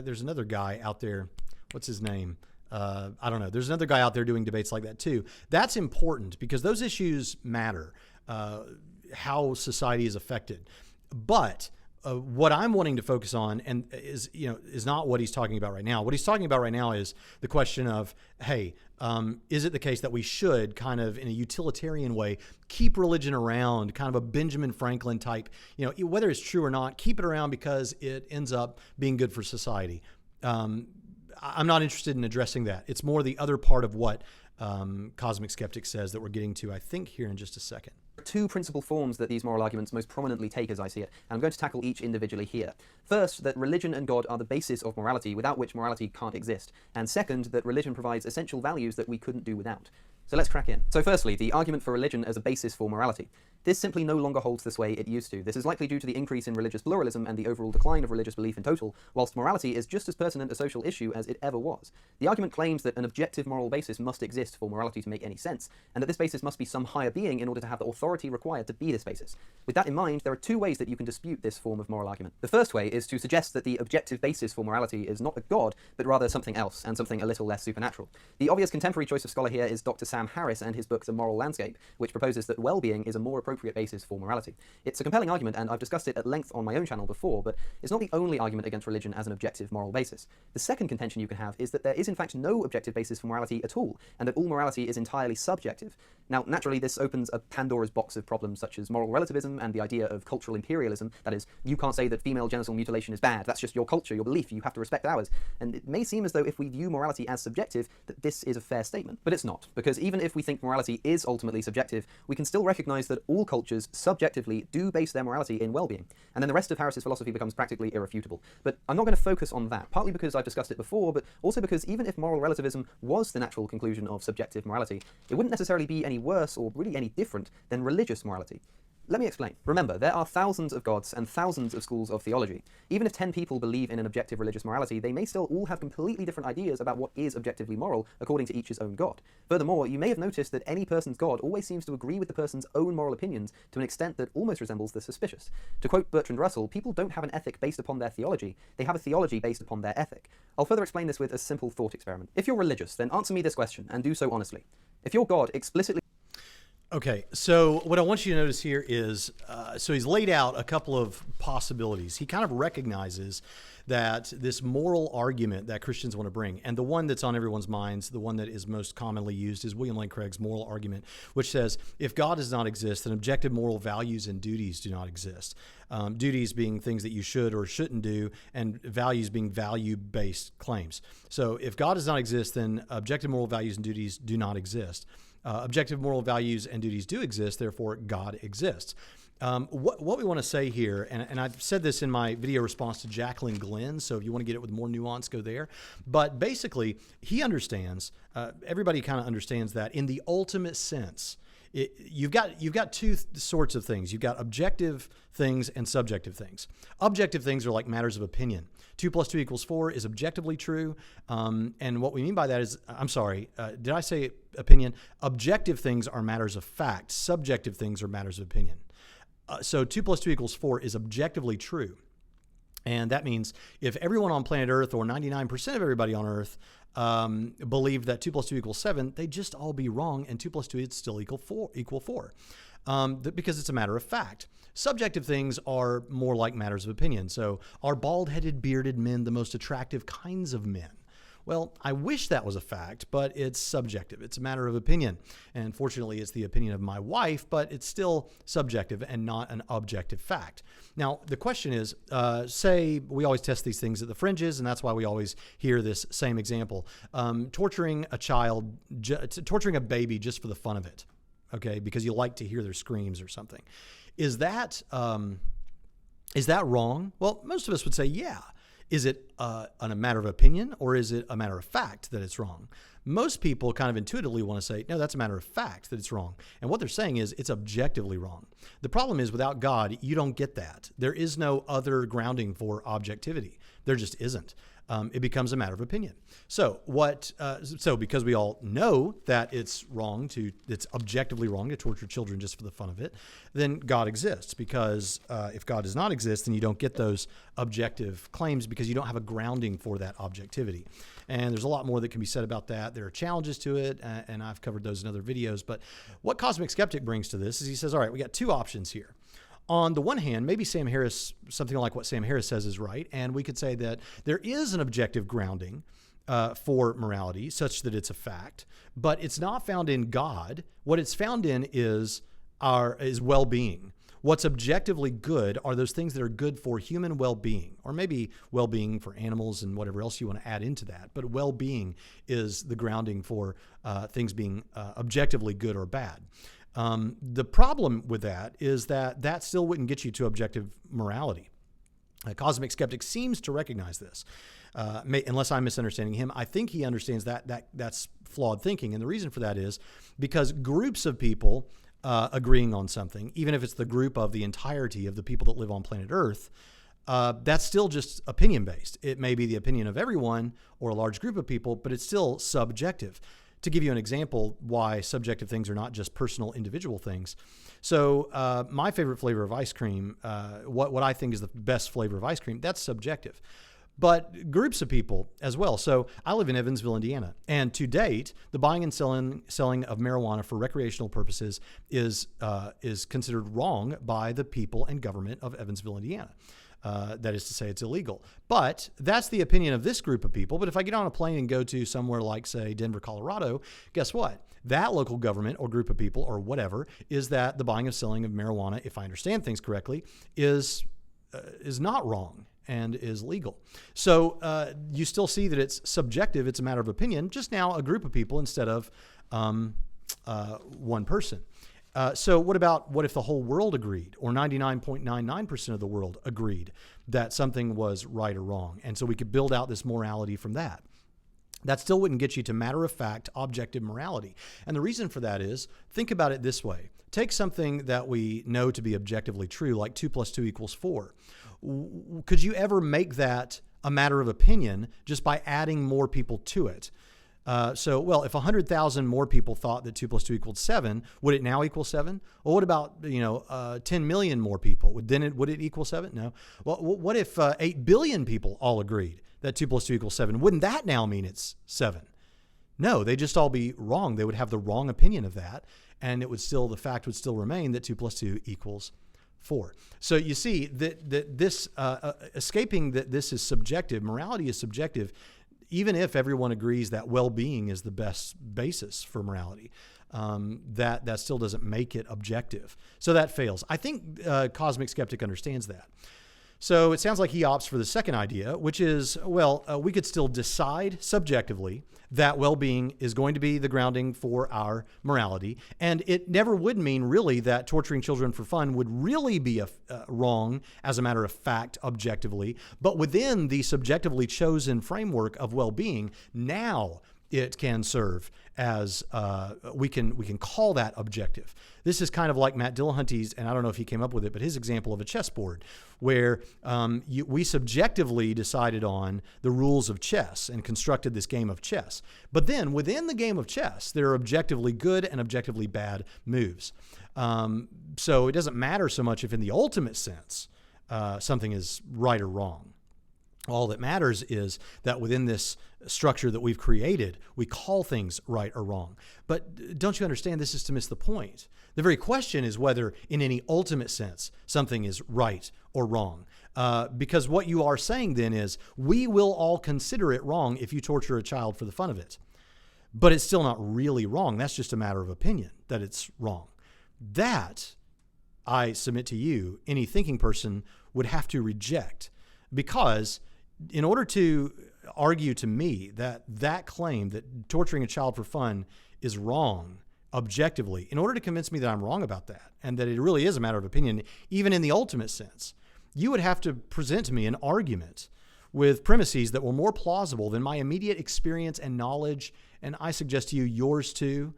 There's another guy out there. What's his name? I don't know. There's another guy out there doing debates like that too. That's important because those issues matter, how society is affected. But what I'm wanting to focus on is not what he's talking about right now. What he's talking about right now is the question of, hey, is it the case that we should kind of in a utilitarian way keep religion around, kind of a Benjamin Franklin type, whether it's true or not, keep it around because it ends up being good for society. I'm not interested in addressing that. It's more the other part of what Cosmic Skeptic says that we're getting to, I think, here in just a second. Two principal forms that these moral arguments most prominently take as I see it, and I'm going to tackle each individually here. First, that religion and God are the basis of morality, without which morality can't exist. And second, that religion provides essential values that we couldn't do without. So let's crack in. So firstly, the argument for religion as a basis for morality. This simply no longer holds the sway it used to. This is likely due to the increase in religious pluralism and the overall decline of religious belief in total, whilst morality is just as pertinent a social issue as it ever was. The argument claims that an objective moral basis must exist for morality to make any sense, and that this basis must be some higher being in order to have the authority required to be this basis. With that in mind, there are two ways that you can dispute this form of moral argument. The first way is to suggest that the objective basis for morality is not a god, but rather something else, and something a little less supernatural. The obvious contemporary choice of scholar here is Dr. Sam Harris and his book The Moral Landscape, which proposes that well-being is a more appropriate basis for morality. It's a compelling argument, and I've discussed it at length on my own channel before, but it's not the only argument against religion as an objective moral basis. The second contention you can have is that there is in fact no objective basis for morality at all, and that all morality is entirely subjective. Now, naturally, this opens a Pandora's box of problems such as moral relativism and the idea of cultural imperialism. That is, you can't say that female genital mutilation is bad, that's just your culture, your belief, you have to respect ours. And it may seem as though if we view morality as subjective, that this is a fair statement. But it's not, because even if we think morality is ultimately subjective, we can still recognize that all cultures subjectively do base their morality in well-being. And then the rest of Harris's philosophy becomes practically irrefutable. But I'm not going to focus on that, partly because I've discussed it before, but also because even if moral relativism was the natural conclusion of subjective morality, it wouldn't necessarily be any worse or really any different than religious morality. Let me explain. Remember, there are thousands of gods and thousands of schools of theology. Even if 10 people believe in an objective religious morality, they may still all have completely different ideas about what is objectively moral according to each's own god. Furthermore, you may have noticed that any person's god always seems to agree with the person's own moral opinions to an extent that almost resembles the suspicious. To quote Bertrand Russell, people don't have an ethic based upon their theology, they have a theology based upon their ethic. I'll further explain this with a simple thought experiment. If you're religious, then answer me this question, and do so honestly. If your god explicitly Okay, so what I want you to notice here is, so he's laid out a couple of possibilities. He kind of recognizes that this moral argument that Christians want to bring, and the one that's on everyone's minds, the one that is most commonly used, is William Lane Craig's moral argument, which says, if God does not exist, then objective moral values and duties do not exist. Duties being things that you should or shouldn't do, and values being value-based claims. So if God does not exist, then objective moral values and duties do not exist. Objective moral values and duties do exist, therefore God exists. What we want to say here, and I've said this in my video response to Jacqueline Glenn, so if you want to get it with more nuance, go there. But basically, he understands, everybody kind of understands that in the ultimate sense, you've got two sorts of things. You've got objective things and subjective things. Objective things are like matters of opinion. 2 + 2 = 4 is objectively true. And what we mean by that is, I'm sorry, did I say opinion? Objective things are matters of fact. Subjective things are matters of opinion. So 2 + 2 = 4 is objectively true. And that means if everyone on planet Earth, or 99% of everybody on Earth, believed that 2 + 2 = 7, they'd just all be wrong, and 2 + 2 would still equal 4. Because it's a matter of fact. Subjective things are more like matters of opinion. So are bald-headed, bearded men the most attractive kinds of men? Well, I wish that was a fact, but it's subjective. It's a matter of opinion. And fortunately, it's the opinion of my wife, but it's still subjective and not an objective fact. Now, the question is, say we always test these things at the fringes, and that's why we always hear this same example. Torturing a baby just for the fun of it, okay, because you like to hear their screams or something. Is that wrong? Well, most of us would say, yeah. Is it a matter of opinion, or is it a matter of fact that it's wrong? Most people kind of intuitively want to say, no, that's a matter of fact that it's wrong. And what they're saying is it's objectively wrong. The problem is without God, you don't get that. There is no other grounding for objectivity. There just isn't. It becomes a matter of opinion. So because we all know that it's objectively wrong to torture children just for the fun of it, then God exists. Because if God does not exist, then you don't get those objective claims because you don't have a grounding for that objectivity. And there's a lot more that can be said about that. There are challenges to it, and I've covered those in other videos. But what Cosmic Skeptic brings to this is he says, all right, we got two options here. On the one hand, maybe something like what Sam Harris says is right, and we could say that there is an objective grounding for morality such that it's a fact, but it's not found in God. What it's found in is well-being. What's objectively good are those things that are good for human well-being, or maybe well-being for animals and whatever else you want to add into that. But well-being is the grounding for things being objectively good or bad. The problem with that is that still wouldn't get you to objective morality. Cosmic Skeptic seems to recognize this. Unless I'm misunderstanding him, I think he understands that's flawed thinking. And the reason for that is because groups of people agreeing on something, even if it's the group of the entirety of the people that live on planet Earth, that's still just opinion-based. It may be the opinion of everyone or a large group of people, but it's still subjective. To give you an example why subjective things are not just personal individual things. So my favorite flavor of ice cream, what I think is the best flavor of ice cream, that's subjective. But groups of people as well. So I live in Evansville, Indiana, and to date, the buying and selling of marijuana for recreational purposes is considered wrong by the people and government of Evansville, Indiana. That is to say, it's illegal. But that's the opinion of this group of people. But if I get on a plane and go to somewhere like, say, Denver, Colorado, guess what? That local government or group of people or whatever is that the buying and selling of marijuana, if I understand things correctly, is not wrong and is legal. So you still see that it's subjective. It's a matter of opinion. Just now a group of people instead of one person. So what if the whole world agreed, or 99.99% of the world agreed that something was right or wrong? And so we could build out this morality from that. That still wouldn't get you to matter-of-fact, objective morality. And the reason for that is, think about it this way. Take something that we know to be objectively true, like 2 + 2 = 4. Could you ever make that a matter of opinion just by adding more people to it? If 100,000 more people thought that 2 + 2 = 7, would it now equal 7? Well, what about 10 million more people? Would it equal 7? No. Well, what if 8 billion people all agreed that 2 + 2 = 7? Wouldn't that now mean it's 7? No, they'd just all be wrong. They would have the wrong opinion of that, and the fact would still remain that 2 + 2 = 4. So you see that this escaping that this is subjective, morality is subjective. Even if everyone agrees that well-being is the best basis for morality, that still doesn't make it objective. So that fails. I think Cosmic Skeptic understands that. So it sounds like he opts for the second idea, which is, we could still decide subjectively that well-being is going to be the grounding for our morality. And it never would mean really that torturing children for fun would really be wrong as a matter of fact, objectively. But within the subjectively chosen framework of well-being, now it can serve as, we can call that objective. This is kind of like Matt Dillahunty's, and I don't know if he came up with it, but his example of a chessboard, where we subjectively decided on the rules of chess and constructed this game of chess. But then within the game of chess, there are objectively good and objectively bad moves. So it doesn't matter so much if in the ultimate sense, something is right or wrong. All that matters is that within this structure that we've created, we call things right or wrong. But don't you understand, this is to miss the point. The very question is whether in any ultimate sense something is right or wrong. Because what you are saying then is, we will all consider it wrong if you torture a child for the fun of it. But it's still not really wrong. That's just a matter of opinion that it's wrong. That, I submit to you, any thinking person would have to reject. Because in order to argue to me that claim that torturing a child for fun is wrong objectively, in order to convince me that I'm wrong about that and that it really is a matter of opinion, even in the ultimate sense, you would have to present to me an argument with premises that were more plausible than my immediate experience and knowledge, and I suggest to you yours too,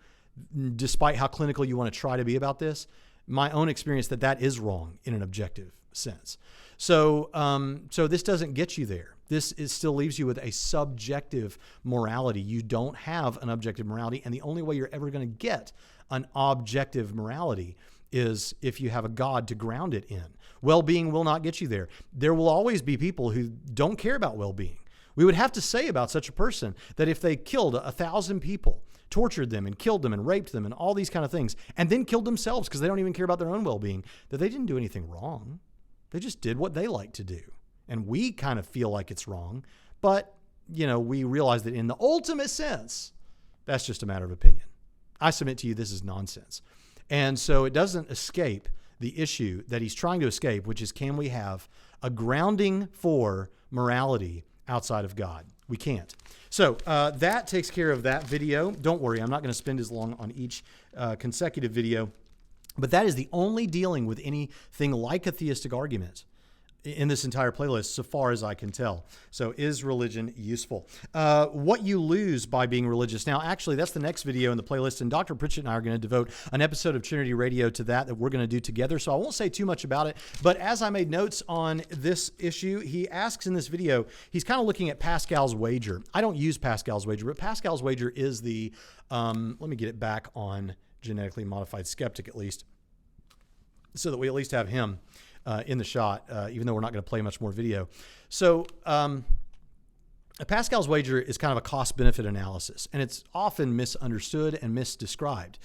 despite how clinical you want to try to be about this, my own experience that is wrong in an objective sense. So this doesn't get you there. This still leaves you with a subjective morality. You don't have an objective morality, and the only way you're ever going to get an objective morality is if you have a God to ground it in. Well-being will not get you there. There will always be people who don't care about well-being. We would have to say about such a person that if they killed 1,000 people, tortured them and killed them and raped them and all these kind of things, and then killed themselves because they don't even care about their own well-being, that they didn't do anything wrong. They just did what they like to do. And we kind of feel like it's wrong, but, we realize that in the ultimate sense, that's just a matter of opinion. I submit to you this is nonsense. And so it doesn't escape the issue that he's trying to escape, which is, can we have a grounding for morality outside of God? We can't. So that takes care of that video. Don't worry, I'm not going to spend as long on each consecutive video, but that is the only dealing with anything like a theistic argument in this entire playlist, so far as I can tell. So is religion useful? What you lose by being religious. Now, actually, that's the next video in the playlist, and Dr. Pritchett and I are going to devote an episode of Trinity Radio to that we're going to do together. So I won't say too much about it, but as I made notes on this issue, he asks in this video, he's kind of looking at Pascal's wager. I don't use Pascal's wager, but Pascal's wager is the, let me get it back on Genetically Modified Skeptic at least, so that we at least have him in the shot, even though we're not going to play much more video. So Pascal's wager is kind of a cost-benefit analysis, and it's often misunderstood and misdescribed.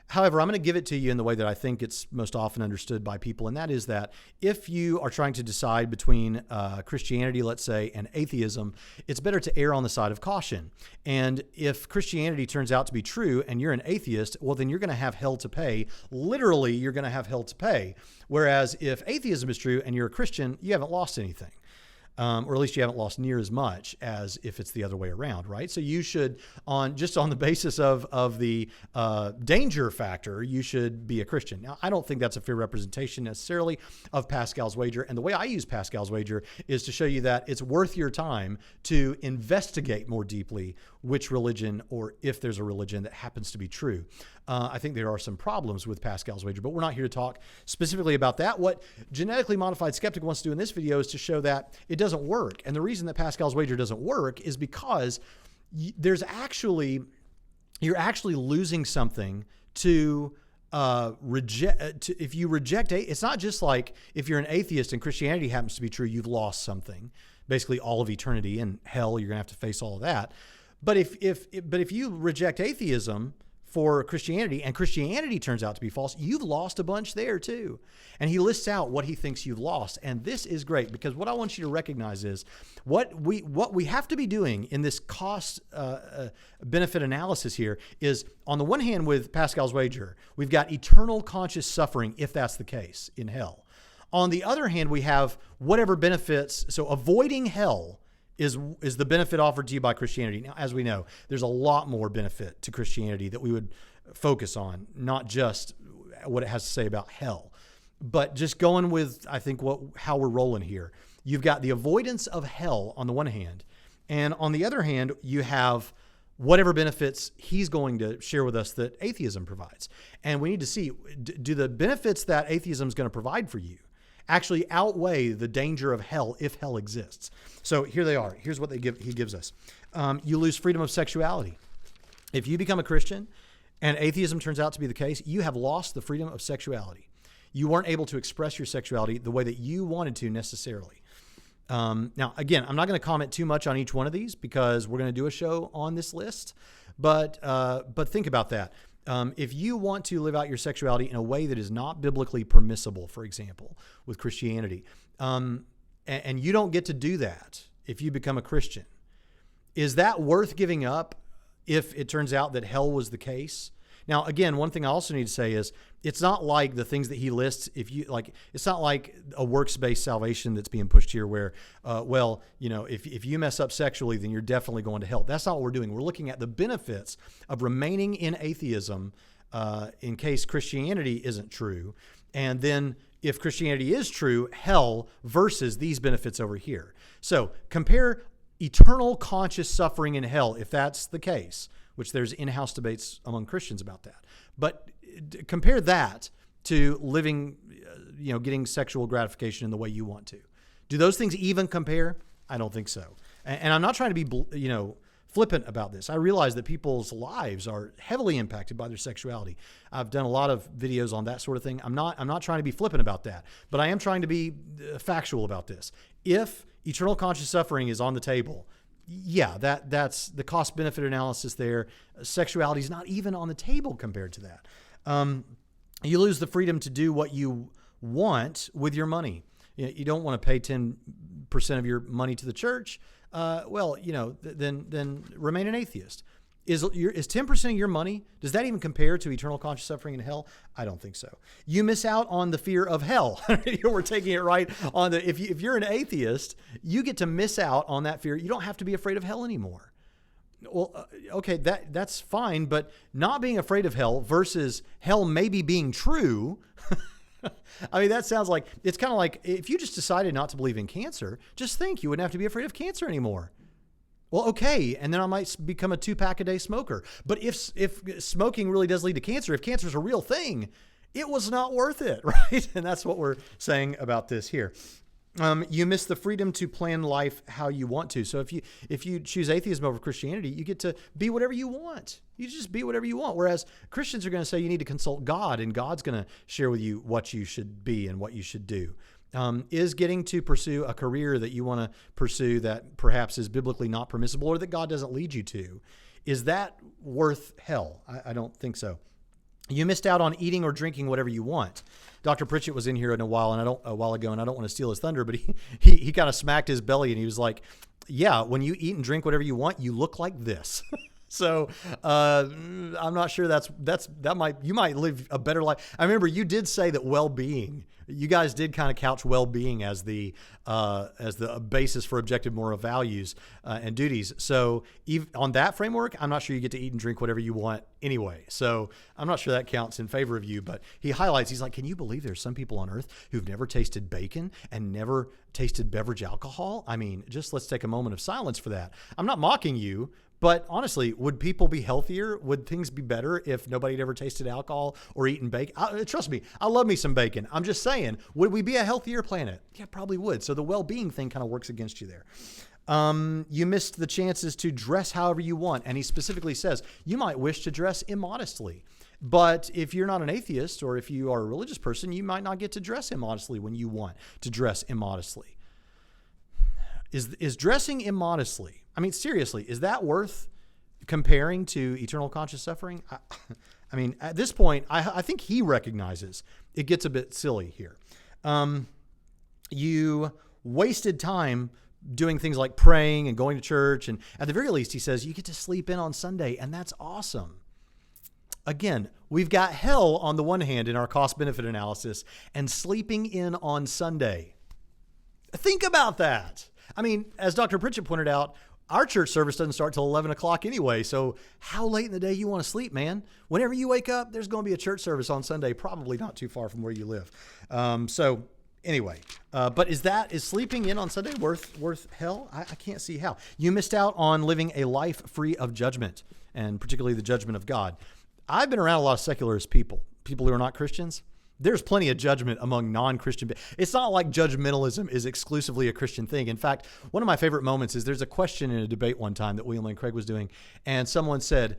However, I'm going to give it to you in the way that I think it's most often understood by people, and that is that if you are trying to decide between Christianity, let's say, and atheism, it's better to err on the side of caution. And if Christianity turns out to be true and you're an atheist, well, then you're going to have hell to pay. Literally, you're going to have hell to pay. Whereas if atheism is true and you're a Christian, you haven't lost anything. Or at least you haven't lost near as much as if it's the other way around, right? So you should, on the basis of the danger factor, you should be a Christian. Now, I don't think that's a fair representation necessarily of Pascal's wager. And the way I use Pascal's wager is to show you that it's worth your time to investigate more deeply which religion, or if there's a religion that happens to be true. I think there are some problems with Pascal's wager, but we're not here to talk specifically about that. What Genetically Modified Skeptic wants to do in this video is to show that it doesn't work. And the reason that Pascal's wager doesn't work is because you're actually losing something to reject. If you reject, it's not just like if you're an atheist and Christianity happens to be true, you've lost something, basically all of eternity and hell. You're gonna have to face all of that. But if you reject atheism for Christianity, and Christianity turns out to be false, you've lost a bunch there too. And he lists out what he thinks you've lost. And this is great, because what I want you to recognize is what we have to be doing in this cost benefit analysis here is, on the one hand, with Pascal's wager, we've got eternal conscious suffering, if that's the case, in hell. On the other hand, we have whatever benefits, so avoiding hell is the benefit offered to you by Christianity. Now, as we know, there's a lot more benefit to Christianity that we would focus on, not just what it has to say about hell, but just going with, I think, how we're rolling here. You've got the avoidance of hell on the one hand, and on the other hand, you have whatever benefits he's going to share with us that atheism provides. And we need to see, do the benefits that atheism is going to provide for you actually outweigh the danger of hell, if hell exists? So here they are. Here's what he gives us. You lose freedom of sexuality. If you become a Christian and atheism turns out to be the case, you have lost the freedom of sexuality. You weren't able to express your sexuality the way that you wanted to necessarily. Now, again, I'm not going to comment too much on each one of these because we're going to do a show on this list, but think about that. If you want to live out your sexuality in a way that is not biblically permissible, for example, with Christianity, and you don't get to do that if you become a Christian, is that worth giving up if it turns out that hell was the case? Now, again, one thing I also need to say is it's not like the things that he lists. It's not like a works-based salvation that's being pushed here where, if you mess up sexually, then you're definitely going to hell. That's not what we're doing. We're looking at the benefits of remaining in atheism in case Christianity isn't true. And then if Christianity is true, hell versus these benefits over here. So compare eternal conscious suffering in hell, if that's the case, which there's in-house debates among Christians about that. But compare that to living, getting sexual gratification in the way you want to. Do those things even compare? I don't think so. And I'm not trying to be, flippant about this. I realize that people's lives are heavily impacted by their sexuality. I've done a lot of videos on that sort of thing. I'm not trying to be flippant about that, but I am trying to be factual about this. If eternal conscious suffering is on the table, yeah, that's the cost-benefit analysis there. Sexuality is not even on the table compared to that. You lose the freedom to do what you want with your money. You don't want to pay 10% of your money to the church. Then remain an atheist. Is 10% of your money, does that even compare to eternal conscious suffering in hell? I don't think so. You miss out on the fear of hell. We're taking it right on the, if you're an atheist, you get to miss out on that fear. You don't have to be afraid of hell anymore. Well, okay, that's fine, but not being afraid of hell versus hell maybe being true, I mean, that sounds like, it's kind of like if you just decided not to believe in cancer, just think you wouldn't have to be afraid of cancer anymore. Well, okay, and then I might become a 2-pack-a-day smoker. But if smoking really does lead to cancer, if cancer is a real thing, it was not worth it, right? And that's what we're saying about this here. You miss the freedom to plan life how you want to. So if you choose atheism over Christianity, you get to be whatever you want. You just be whatever you want. Whereas Christians are going to say you need to consult God, and God's going to share with you what you should be and what you should do. Is getting to pursue a career that you want to pursue that perhaps is biblically not permissible or that God doesn't lead you to, is that worth hell? I don't think so. You missed out on eating or drinking whatever you want. Dr. Pritchett was in here a while ago, and I don't want to steal his thunder, but he kind of smacked his belly and he was like, yeah, when you eat and drink whatever you want, you look like this. So I'm not sure you might live a better life. I remember you did say that well-being, you guys did kind of couch well-being as the basis for objective moral values and duties. So on that framework, I'm not sure you get to eat and drink whatever you want anyway. So I'm not sure that counts in favor of you. But he's like, can you believe there's some people on earth who've never tasted bacon and never tasted beverage alcohol? I mean, just let's take a moment of silence for that. I'm not mocking you. But honestly, would people be healthier? Would things be better if nobody had ever tasted alcohol or eaten bacon? Trust me, I love me some bacon. I'm just saying, would we be a healthier planet? Yeah, probably would. So the well-being thing kind of works against you there. You missed the chances to dress however you want. And he specifically says, you might wish to dress immodestly. But if you're not an atheist or if you are a religious person, you might not get to dress immodestly when you want to dress immodestly. Is dressing immodestly, I mean, seriously, is that worth comparing to eternal conscious suffering? I mean, at this point, I think he recognizes it gets a bit silly here. You wasted time doing things like praying and going to church. And at the very least, he says, you get to sleep in on Sunday, and that's awesome. Again, we've got hell on the one hand in our cost-benefit analysis and sleeping in on Sunday. Think about that. I mean, as Dr. Pritchett pointed out, our church service doesn't start till 11 o'clock anyway. So how late in the day you want to sleep, man? Whenever you wake up, there's going to be a church service on Sunday, probably not too far from where you live. So anyway, but is sleeping in on Sunday worth hell? I can't see how. You missed out on living a life free of judgment, and particularly the judgment of God. I've been around a lot of secularist people who are not Christians. There's plenty of judgment among non-Christian. It's not like judgmentalism is exclusively a Christian thing. In fact, one of my favorite moments is there's a question in a debate one time that William Lane Craig was doing, and someone said,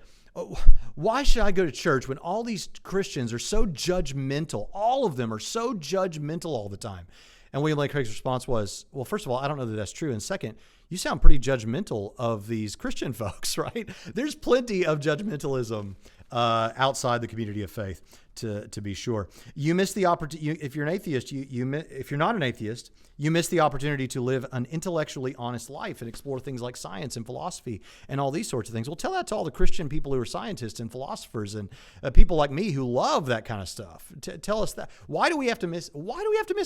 why should I go to church when all these Christians are so judgmental? All of them are so judgmental all the time. And William Lane Craig's response was, well, first of all, I don't know that that's true. And second, you sound pretty judgmental of these Christian folks, right? There's plenty of judgmentalism outside the community of faith, to be sure. You miss the opportunity. If you're an atheist, if you're not an atheist, you miss the opportunity to live an intellectually honest life and explore things like science and philosophy and all these sorts of things. Well, tell that to all the Christian people who are scientists and philosophers and people like me who love that kind of stuff. Tell us that. Why do we have to miss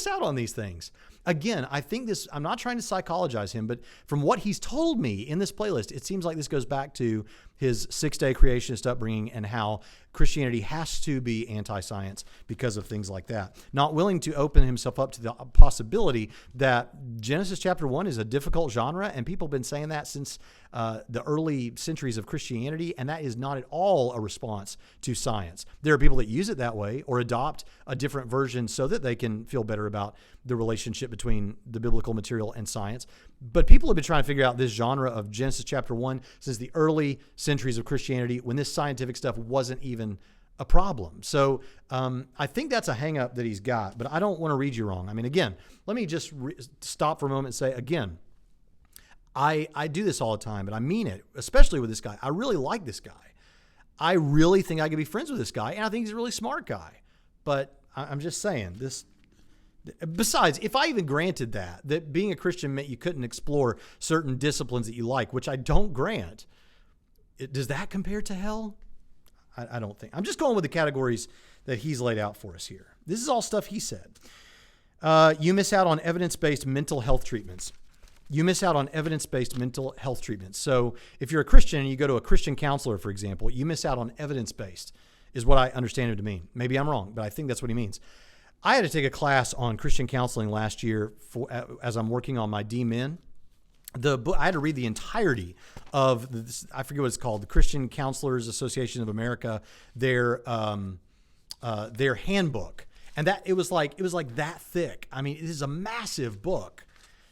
out on these things? Again, I think I'm not trying to psychologize him, but from what he's told me in this playlist, it seems like this goes back to his 6-day creationist upbringing and how Christianity has to be anti-science because of things like that. Not willing to open himself up to the possibility that Genesis chapter 1 is a difficult genre, and people have been saying that since the early centuries of Christianity, and that is not at all a response to science. There are people that use it that way or adopt a different version so that they can feel better about the relationship between the biblical material and science. But people have been trying to figure out this genre of Genesis chapter 1 since the early centuries of Christianity, when this scientific stuff wasn't even a problem. So I think that's a hang up that he's got, but I don't want to read you wrong. I mean, again, let me just stop for a moment and say, again, I do this all the time, but I mean it, especially with this guy. I really like this guy. I really think I could be friends with this guy, and I think he's a really smart guy. But I'm just saying this. Besides, if I even granted that being a Christian meant you couldn't explore certain disciplines that you like, which I don't grant, does that compare to hell? I don't think. I'm just going with the categories that he's laid out for us here. This is all stuff he said. You miss out on evidence-based mental health treatments. You miss out on evidence-based mental health treatments. So if you're a Christian and you go to a Christian counselor, for example, you miss out on evidence-based is what I understand him to mean. Maybe I'm wrong, but I think that's what he means. I had to take a class on Christian counseling last year as I'm working on my D-Min. I had to read the entirety of this, I forget what it's called, the Christian Counselors Association of America, their handbook, and that it was like that thick. I mean, it is a massive book.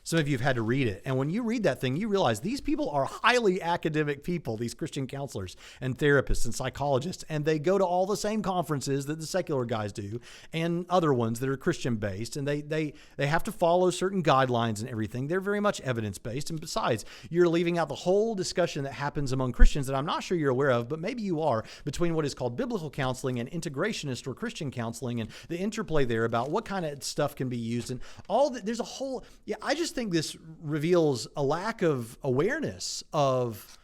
Some of you have had to read it. And when you read that thing, you realize these people are highly academic people, these Christian counselors and therapists and psychologists, and they go to all the same conferences that the secular guys do and other ones that are Christian-based, and they have to follow certain guidelines and everything. They're very much evidence-based. And besides, you're leaving out the whole discussion that happens among Christians that I'm not sure you're aware of, but maybe you are, between what is called biblical counseling and integrationist or Christian counseling, and the interplay there about what kind of stuff can be used. And all that, there's a whole, I just think this reveals a lack of awareness of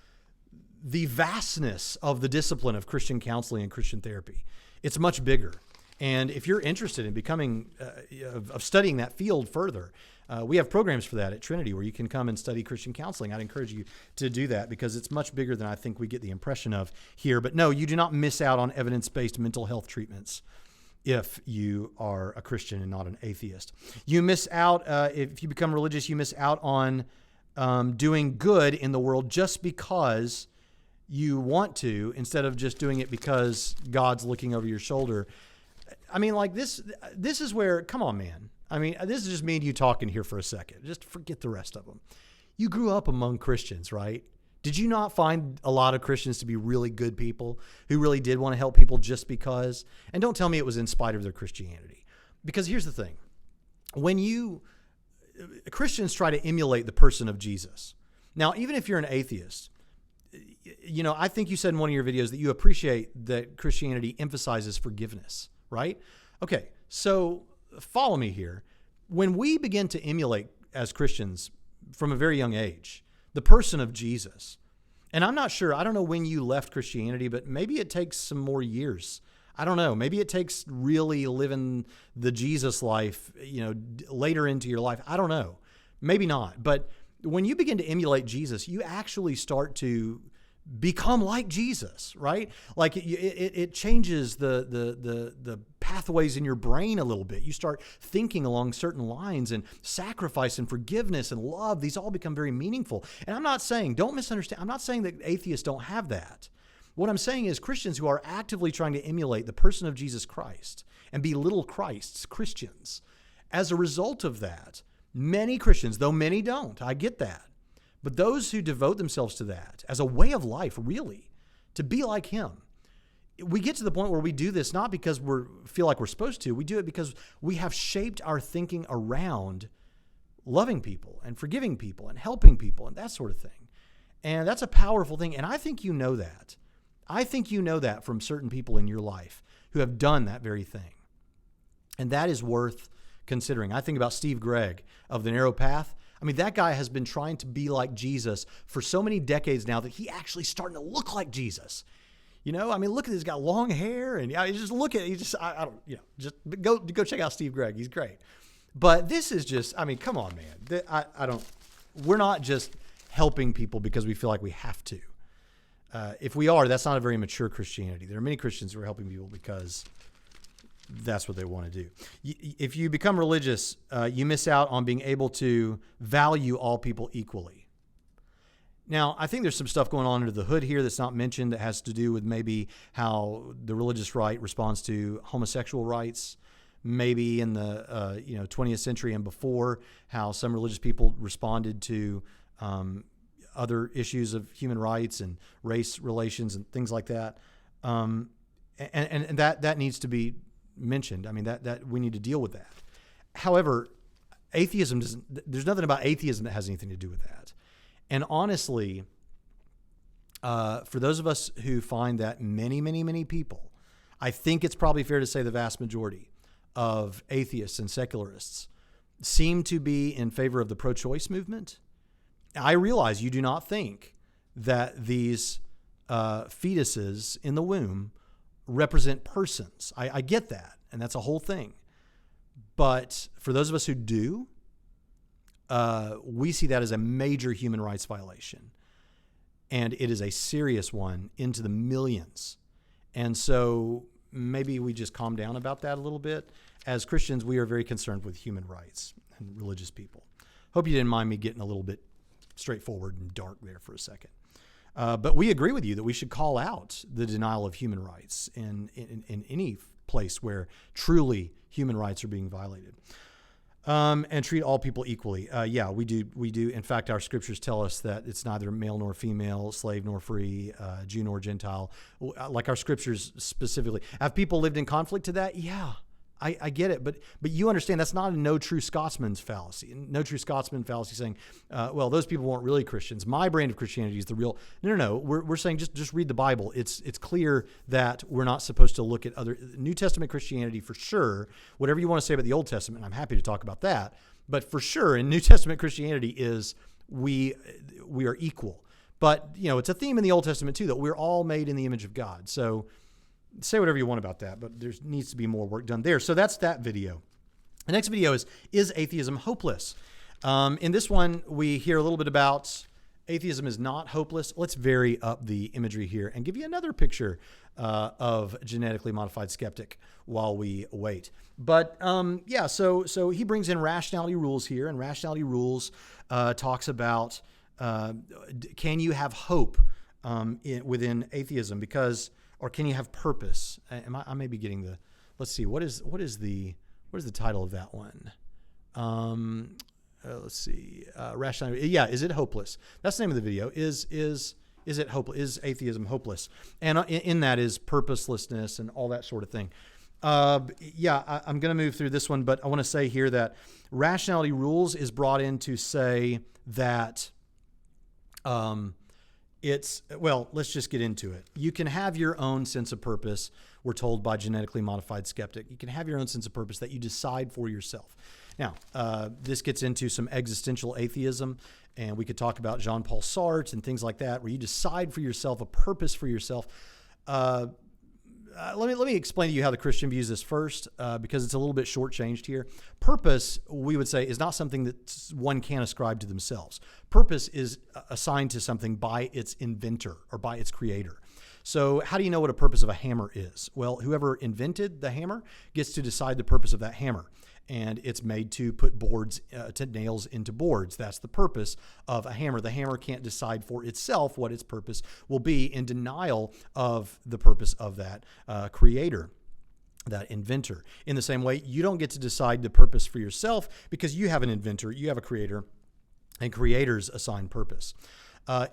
the vastness of the discipline of Christian counseling and Christian therapy. It's much bigger. And if you're interested in becoming, of studying that field further, we have programs for that at Trinity where you can come and study Christian counseling. I'd encourage you to do that because it's much bigger than I think we get the impression of here. But no, you do not miss out on evidence-based mental health treatments if you are a Christian and not an atheist. You miss out, if you become religious, you miss out on doing good in the world just because you want to, instead of just doing it because God's looking over your shoulder. I mean, like this is where, come on, man. I mean, this is just me and you talking here for a second. Just forget the rest of them. You grew up among Christians, right? Did you not find a lot of Christians to be really good people who really did want to help people just because? And don't tell me it was in spite of their Christianity. Because here's the thing. When Christians try to emulate the person of Jesus. Now, even if you're an atheist, I think you said in one of your videos that you appreciate that Christianity emphasizes forgiveness, right? Okay, so follow me here. When we begin to emulate as Christians from a very young age, the person of Jesus. And I'm not sure, I don't know when you left Christianity, but maybe it takes some more years. I don't know. Maybe it takes really living the Jesus life, later into your life. I don't know. Maybe not. But when you begin to emulate Jesus, you actually start to become like Jesus, right? Like it changes the pathways in your brain a little bit. You start thinking along certain lines, and sacrifice and forgiveness and love, these all become very meaningful. And I'm not saying, don't misunderstand, I'm not saying that atheists don't have that. What I'm saying is Christians who are actively trying to emulate the person of Jesus Christ and be little Christs, Christians, as a result of that, many Christians, though many don't, I get that, but those who devote themselves to that as a way of life, really, to be like him, we get to the point where we do this not because we feel like we're supposed to. We do it because we have shaped our thinking around loving people and forgiving people and helping people and that sort of thing. And that's a powerful thing. And I think you know that. I think you know that from certain people in your life who have done that very thing. And that is worth considering. I think about Steve Gregg of The Narrow Path. I mean, that guy has been trying to be like Jesus for so many decades now that he actually starting to look like Jesus. I mean, look at this, he's got long hair, and just look at it. I don't, just go check out Steve Gregg. He's great. But this is just, I mean, come on, man. We're not just helping people because we feel like we have to. If we are, that's not a very mature Christianity. There are many Christians who are helping people because that's what they want to do. If you become religious, you miss out on being able to value all people equally. Now, I think there's some stuff going on under the hood here that's not mentioned that has to do with maybe how the religious right responds to homosexual rights, maybe in the 20th century and before, how some religious people responded to other issues of human rights and race relations and things like that. And that needs to be mentioned. I mean, that we need to deal with that. However, atheism there's nothing about atheism that has anything to do with that. And honestly, for those of us who find that many, many, many people, I think it's probably fair to say the vast majority of atheists and secularists seem to be in favor of the pro-choice movement. I realize you do not think that these fetuses in the womb represent persons. I get that, and that's a whole thing. But for those of us who do, we see that as a major human rights violation. And it is a serious one into the millions. And so maybe we just calm down about that a little bit. As Christians, we are very concerned with human rights and religious people. Hope you didn't mind me getting a little bit straightforward and dark there for a second. But we agree with you that we should call out the denial of human rights in any place where truly human rights are being violated. And treat all people equally. Yeah, we do. In fact, our scriptures tell us that it's neither male nor female, slave nor free, Jew nor Gentile. Like our scriptures specifically. Have people lived in conflict to that? Yeah, I get it. But you understand that's not a no true Scotsman's fallacy. No true Scotsman fallacy saying, well, those people weren't really Christians. My brand of Christianity is the real. No. We're saying just read the Bible. It's clear that we're not supposed to look at other New Testament Christianity for sure. Whatever you want to say about the Old Testament, I'm happy to talk about that. But for sure, in New Testament Christianity is we are equal. But it's a theme in the Old Testament too that we're all made in the image of God. So say whatever you want about that, but there needs to be more work done there. So that's that video. The next video is atheism hopeless? In this one, we hear a little bit about atheism is not hopeless. Let's vary up the imagery here and give you another picture of genetically modified skeptic while we wait. But so he brings in rationality rules here, and rationality rules talks about can you have hope within atheism or can you have purpose? I may be getting the. Let's see. What is the title of that one? Let's see. Rationality. Yeah. Is it hopeless? That's the name of the video. Is it hopeless? Is atheism hopeless? And in that is purposelessness and all that sort of thing. I'm going to move through this one, but I want to say here that rationality rules is brought in to say that. Let's just get into it. You can have your own sense of purpose. We're told by genetically modified skeptic. You can have your own sense of purpose that you decide for yourself. Now, this gets into some existential atheism, and we could talk about Jean-Paul Sartre and things like that, where you decide for yourself a purpose for yourself. Let me explain to you how the Christian views this first, because it's a little bit shortchanged here. Purpose, we would say, is not something that one can ascribe to themselves. Purpose is assigned to something by its inventor or by its creator. So how do you know what a purpose of a hammer is? Well, whoever invented the hammer gets to decide the purpose of that hammer. And it's made to put nails into boards. That's the purpose of a hammer. The hammer can't decide for itself what its purpose will be in denial of the purpose of that creator, that inventor. In the same way, you don't get to decide the purpose for yourself because you have an inventor, you have a creator, and creators assign purpose.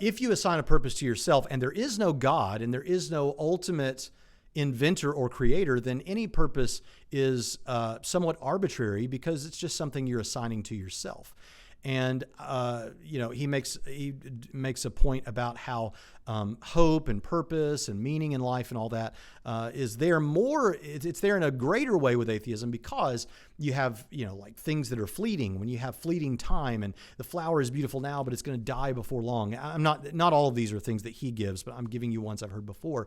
If you assign a purpose to yourself and there is no God and there is no ultimate inventor or creator, then any purpose is somewhat arbitrary because it's just something you're assigning to yourself. And he makes a point about how hope and purpose and meaning in life and all that is there more. It's there in a greater way with atheism because you have like things that are fleeting. When you have fleeting time, and the flower is beautiful now, but it's going to die before long. Not all of these are things that he gives, but I'm giving you ones I've heard before.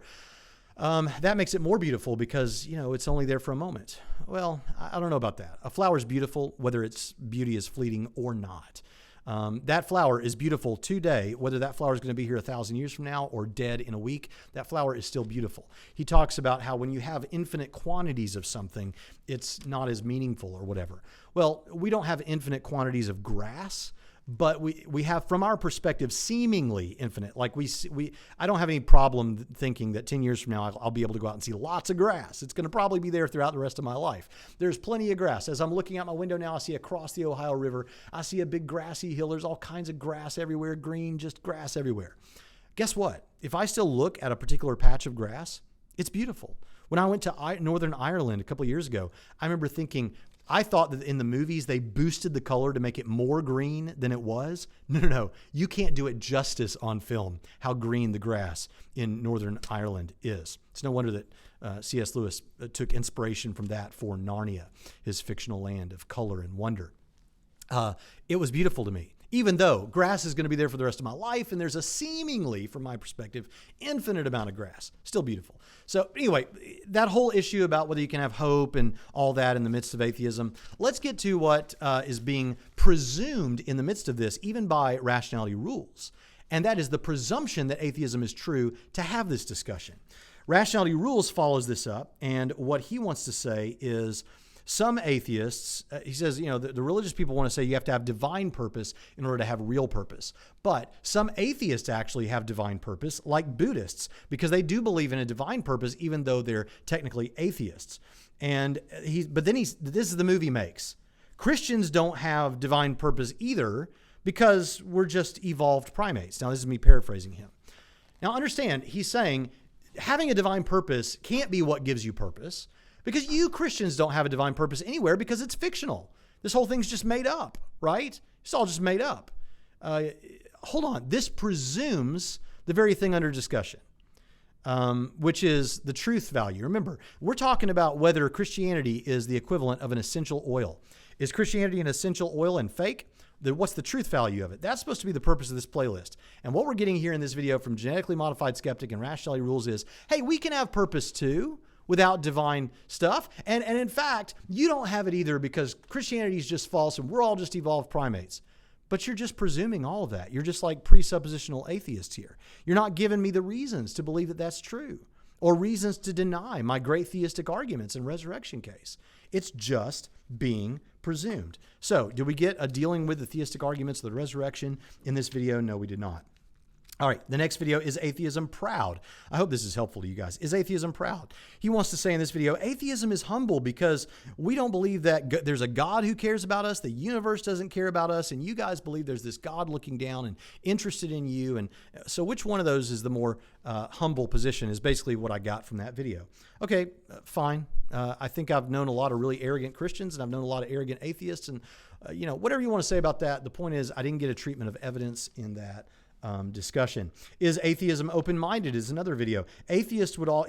That makes it more beautiful because, it's only there for a moment. Well, I don't know about that. A flower is beautiful, whether its beauty is fleeting or not. That flower is beautiful today, whether that flower is going to be here 1,000 years from now or dead in a week, that flower is still beautiful. He talks about how when you have infinite quantities of something, it's not as meaningful or whatever. Well, we don't have infinite quantities of grass, but we have, from our perspective, seemingly infinite. Like I don't have any problem thinking that 10 years from now I'll be able to go out and see lots of grass. It's going to probably be there throughout the rest of my life. There's plenty of grass. As I'm looking out my window now, I see across the Ohio River, I see a big grassy hill. There's all kinds of grass everywhere, green, just grass everywhere. Guess what? If I still look at a particular patch of grass, it's beautiful. When I went to Northern Ireland a couple of years ago, I remember thinking, I thought that in the movies they boosted the color to make it more green than it was. No. You can't do it justice on film, how green the grass in Northern Ireland is. It's no wonder that C.S. Lewis took inspiration from that for Narnia, his fictional land of color and wonder. It was beautiful to me. Even though grass is going to be there for the rest of my life, and there's a seemingly, from my perspective, infinite amount of grass. Still beautiful. So anyway, that whole issue about whether you can have hope and all that in the midst of atheism, let's get to what is being presumed in the midst of this, even by rationality rules. And that is the presumption that atheism is true to have this discussion. Rationality Rules follows this up, and what he wants to say is some atheists, he says, the religious people want to say you have to have divine purpose in order to have real purpose. But some atheists actually have divine purpose, like Buddhists, because they do believe in a divine purpose, even though they're technically atheists. And this is the move he makes. Christians don't have divine purpose either because we're just evolved primates. Now, this is me paraphrasing him. Now, understand, he's saying having a divine purpose can't be what gives you purpose, because you Christians don't have a divine purpose anywhere because it's fictional. This whole thing's just made up, right? It's all just made up. Hold on. This presumes the very thing under discussion, which is the truth value. Remember, we're talking about whether Christianity is the equivalent of an essential oil. Is Christianity an essential oil and fake? What's the truth value of it? That's supposed to be the purpose of this playlist. And what we're getting here in this video from Genetically Modified Skeptic and Rationality Rules is, hey, we can have purpose too without divine stuff. And in fact, you don't have it either because Christianity is just false and we're all just evolved primates. But you're just presuming all of that. You're just like presuppositional atheists here. You're not giving me the reasons to believe that that's true or reasons to deny my great theistic arguments in resurrection case. It's just being presumed. So did we get a dealing with the theistic arguments of the resurrection in this video? No, we did not. All right, the next video is Atheism Proud. I hope this is helpful to you guys. Is atheism proud? He wants to say in this video, atheism is humble because we don't believe that there's a God who cares about us, the universe doesn't care about us, and you guys believe there's this God looking down and interested in you. And so which one of those is the more humble position is basically what I got from that video. Okay, fine. I think I've known a lot of really arrogant Christians, and I've known a lot of arrogant atheists, and whatever you want to say about that, the point is I didn't get a treatment of evidence in that discussion. Is atheism open-minded is another video. He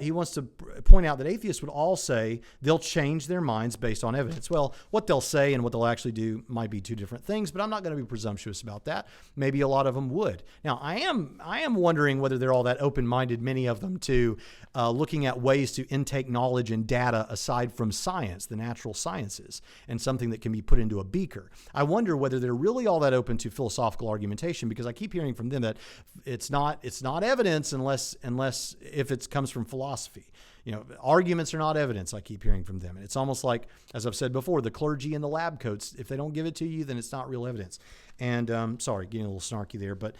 wants to point out that atheists would all say they'll change their minds based on evidence. Well, what they'll say and what they'll actually do might be two different things, but I'm not going to be presumptuous about that. Maybe a lot of them would. Now, I am wondering whether they're all that open-minded, many of them, to looking at ways to intake knowledge and data aside from science, the natural sciences, and something that can be put into a beaker. I wonder whether they're really all that open to philosophical argumentation, because I keep hearing from them that it's not evidence unless if it comes from philosophy. Arguments are not evidence, I keep hearing from them. And it's almost like, as I've said before, the clergy in the lab coats, if they don't give it to you, then it's not real evidence. And sorry, getting a little snarky there, but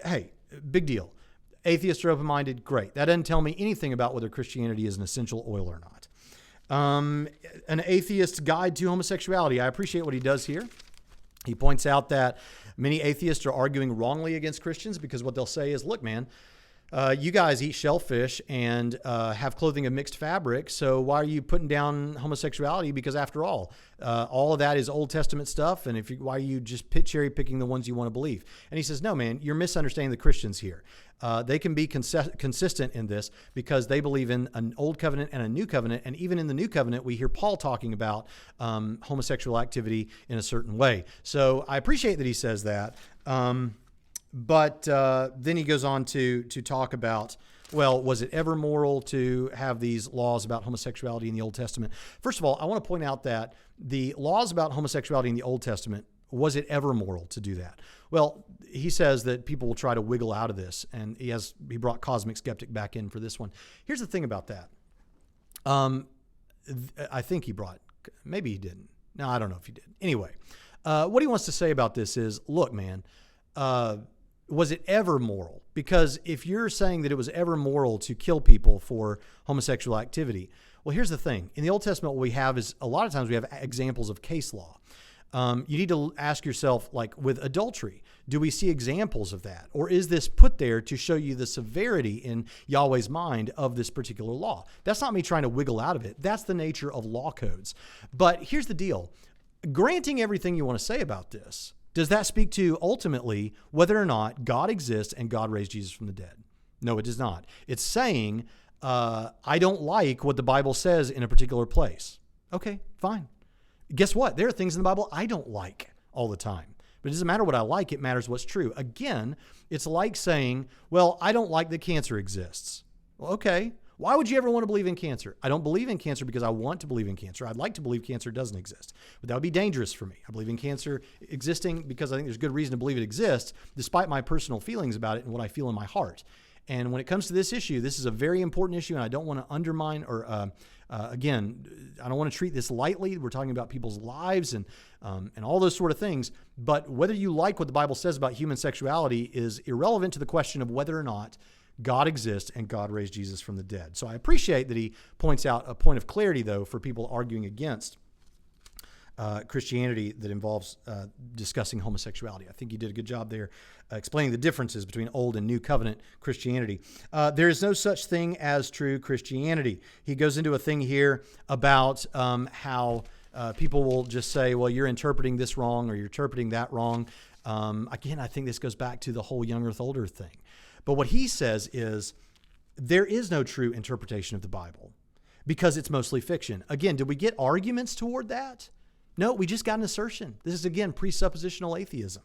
hey, big deal. Atheists are open-minded, great. That doesn't tell me anything about whether Christianity is an essential oil or not. An atheist's guide to homosexuality. I appreciate what he does here. He points out that many atheists are arguing wrongly against Christians because what they'll say is, look, man, you guys eat shellfish and have clothing of mixed fabric, so why are you putting down homosexuality? Because after all of that is Old Testament stuff, and why are you just cherry picking the ones you want to believe? And he says, no, man, you're misunderstanding the Christians here. They can be consistent in this because they believe in an old covenant and a new covenant. And even in the new covenant, we hear Paul talking about homosexual activity in a certain way. So I appreciate that he says that. But then he goes on to talk about, well, was it ever moral to have these laws about homosexuality in the Old Testament? First of all, I want to point out that the laws about homosexuality in the Old Testament, was it ever moral to do that? Well, he says that people will try to wiggle out of this, and he brought Cosmic Skeptic back in for this one. Here's the thing about that. I think he brought, maybe he didn't. No, I don't know if he did. Anyway, what he wants to say about this is, look, man, was it ever moral? Because if you're saying that it was ever moral to kill people for homosexual activity, well, here's the thing. In the Old Testament, what we have is a lot of times we have examples of case law. You need to ask yourself, like with adultery, do we see examples of that? Or is this put there to show you the severity in Yahweh's mind of this particular law? That's not me trying to wiggle out of it. That's the nature of law codes. But here's the deal. Granting everything you want to say about this, does that speak to ultimately whether or not God exists and God raised Jesus from the dead? No, it does not. It's saying, I don't like what the Bible says in a particular place. Okay, fine. Guess what? There are things in the Bible I don't like all the time. But it doesn't matter what I like, it matters what's true. Again, it's like saying, well, I don't like that cancer exists. Well, okay. Why would you ever want to believe in cancer? I don't believe in cancer because I want to believe in cancer. I'd like to believe cancer doesn't exist, but that would be dangerous for me. I believe in cancer existing because I think there's good reason to believe it exists, despite my personal feelings about it and what I feel in my heart. And when it comes to this issue, this is a very important issue, and I don't want to undermine or, again, I don't want to treat this lightly. We're talking about people's lives and all those sort of things. But whether you like what the Bible says about human sexuality is irrelevant to the question of whether or not God exists and God raised Jesus from the dead. So I appreciate that he points out a point of clarity, though, for people arguing against Christianity that involves discussing homosexuality. I think he did a good job there explaining the differences between Old and New Covenant Christianity. There is no such thing as true Christianity. He goes into a thing here about how people will just say, well, you're interpreting this wrong or you're interpreting that wrong. Again, I think this goes back to the whole young earth, old earth thing. But what he says is there is no true interpretation of the Bible because it's mostly fiction. Again, did we get arguments toward that? No, we just got an assertion. This is, again, presuppositional atheism.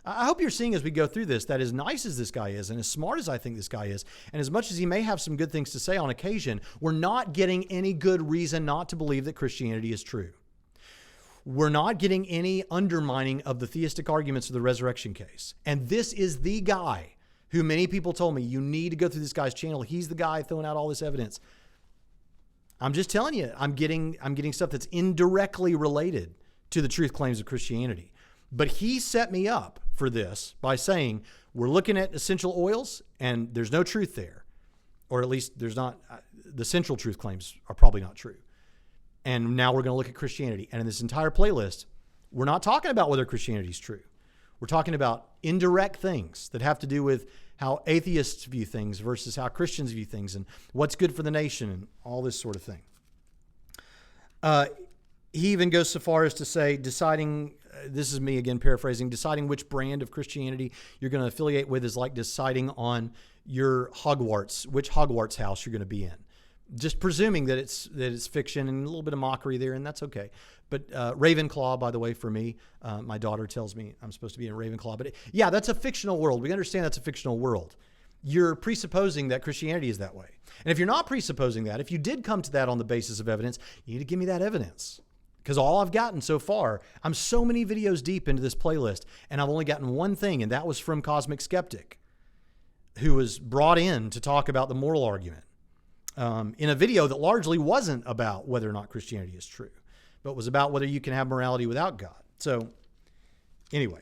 I hope you're seeing as we go through this that as nice as this guy is and as smart as I think this guy is, and as much as he may have some good things to say on occasion, we're not getting any good reason not to believe that Christianity is true. We're not getting any undermining of the theistic arguments of the resurrection case. And this is the guy who many people told me, you need to go through this guy's channel. He's the guy throwing out all this evidence. I'm just telling you, I'm getting stuff that's indirectly related to the truth claims of Christianity. But he set me up for this by saying, we're looking at essential oils and there's no truth there. Or at least there's not, the central truth claims are probably not true. And now we're going to look at Christianity. And in this entire playlist, we're not talking about whether Christianity is true. We're talking about indirect things that have to do with how atheists view things versus how Christians view things and what's good for the nation and all this sort of thing. He even goes so far as to say deciding, this is me again paraphrasing, deciding which brand of Christianity you're going to affiliate with is like deciding on your Hogwarts, which Hogwarts house you're going to be in. Just presuming that it's fiction and a little bit of mockery there, and that's okay. But Ravenclaw, by the way, for me, my daughter tells me I'm supposed to be in Ravenclaw. But yeah, that's a fictional world. We understand that's a fictional world. You're presupposing that Christianity is that way. And if you're not presupposing that, if you did come to that on the basis of evidence, you need to give me that evidence. Because all I've gotten so far, I'm so many videos deep into this playlist, and I've only gotten one thing, and that was from Cosmic Skeptic, who was brought in to talk about the moral argument. In a video that largely wasn't about whether or not Christianity is true, but was about whether you can have morality without God. So anyway,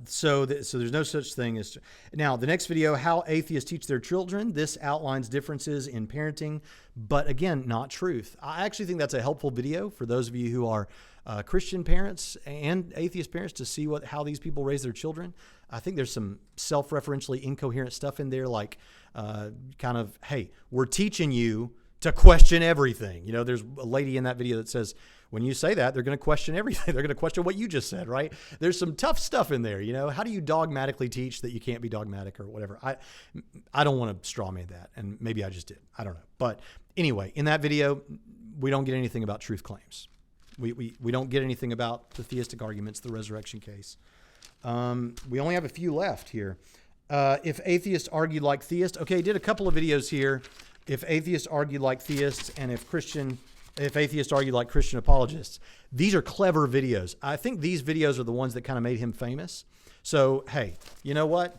so there's no such thing as... Now, the next video, How Atheists Teach Their Children. This outlines differences in parenting, but again, not truth. I actually think that's a helpful video for those of you who are Christian parents and atheist parents to see how these people raise their children. I think there's some self-referentially incoherent stuff in there, like kind of, hey, we're teaching you to question everything. You know, there's a lady in that video that says, when you say that, they're going to question everything. They're going to question what you just said, right? There's some tough stuff in there. You know, how do you dogmatically teach that you can't be dogmatic or whatever? I don't want to straw man that, and maybe I just did. I don't know. But anyway, in that video, we don't get anything about truth claims. We don't get anything about the theistic arguments, the resurrection case. We only have a few left here. If atheists argued like theists, okay, did a couple of videos here. If atheists argued like theists, and if atheists argued like Christian apologists. These are clever videos. I think these videos are the ones that kind of made him famous. So, hey, you know what?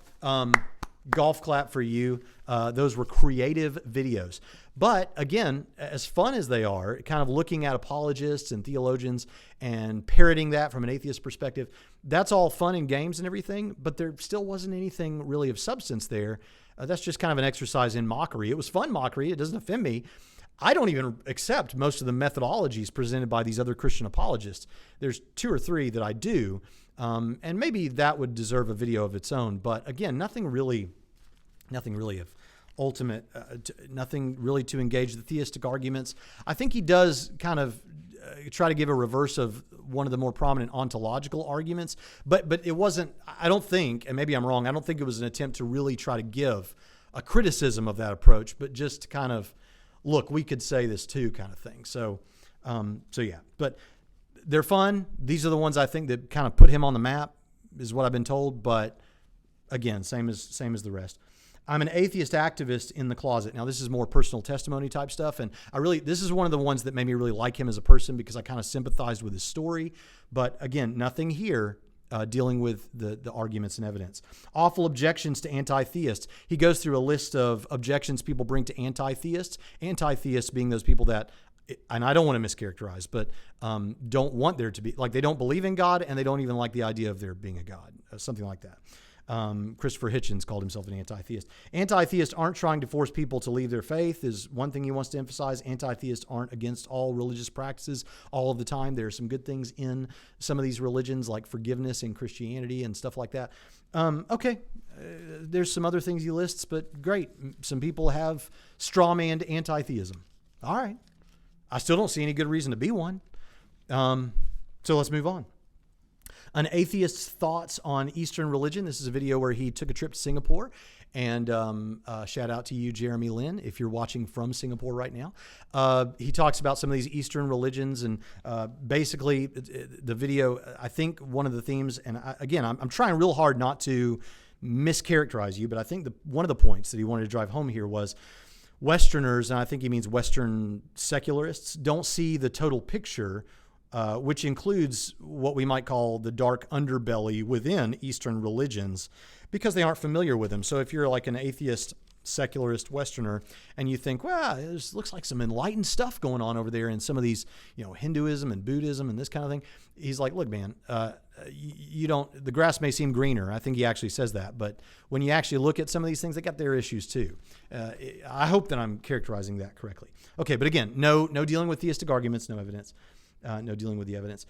Golf clap for you. Those were creative videos. But again, as fun as they are, kind of looking at apologists and theologians and parroting that from an atheist perspective, that's all fun and games and everything, but there still wasn't anything really of substance there. That's just kind of an exercise in mockery. It was fun mockery. It doesn't offend me. I don't even accept most of the methodologies presented by these other Christian apologists. There's 2 or 3 that I do, and maybe that would deserve a video of its own. But again, nothing really of ultimate, nothing really to engage the theistic arguments. I think he does kind of try to give a reverse of one of the more prominent ontological arguments, but it wasn't, I don't think, and maybe I'm wrong, I don't think it was an attempt to really try to give a criticism of that approach, but just kind of, look, we could say this too kind of thing. So yeah, but they're fun. These are the ones I think that kind of put him on the map, is what I've been told. But again, same as the rest. I'm an atheist activist in the closet. Now, this is more personal testimony type stuff. And this is one of the ones that made me really like him as a person, because I kind of sympathized with his story. But again, nothing here dealing with the arguments and evidence. Awful objections to anti-theists. He goes through a list of objections people bring to anti-theists. Anti-theists being those people that, and I don't want to mischaracterize, but don't want there to be, like they don't believe in God and they don't even like the idea of there being a God, something like that. Christopher Hitchens called himself an anti-theist. Anti-theists aren't trying to force people to leave their faith is one thing he wants to emphasize. Anti-theists aren't against all religious practices all of the time. There are some good things in some of these religions like forgiveness in Christianity and stuff like that. There's some other things he lists, but great. Some people have straw-manned anti-theism. All right. I still don't see any good reason to be one. So let's move on. An atheist's thoughts on Eastern religion. This is a video where he took a trip to Singapore. And shout out to you, Jeremy Lin, if you're watching from Singapore right now. He talks about some of these Eastern religions. And basically, the video, I think one of the themes, and I'm trying real hard not to mischaracterize you, but I think one of the points that he wanted to drive home here was Westerners, and I think he means Western secularists, don't see the total picture, which includes what we might call the dark underbelly within Eastern religions, because they aren't familiar with them. So if you're like an atheist, secularist Westerner, and you think, well, it looks like some enlightened stuff going on over there in some of these, Hinduism and Buddhism and this kind of thing. He's like, look, man, the grass may seem greener. I think he actually says that. But when you actually look at some of these things, they got their issues too. I hope that I'm characterizing that correctly. Okay, but again, no dealing with theistic arguments, no evidence. No dealing with the evidence.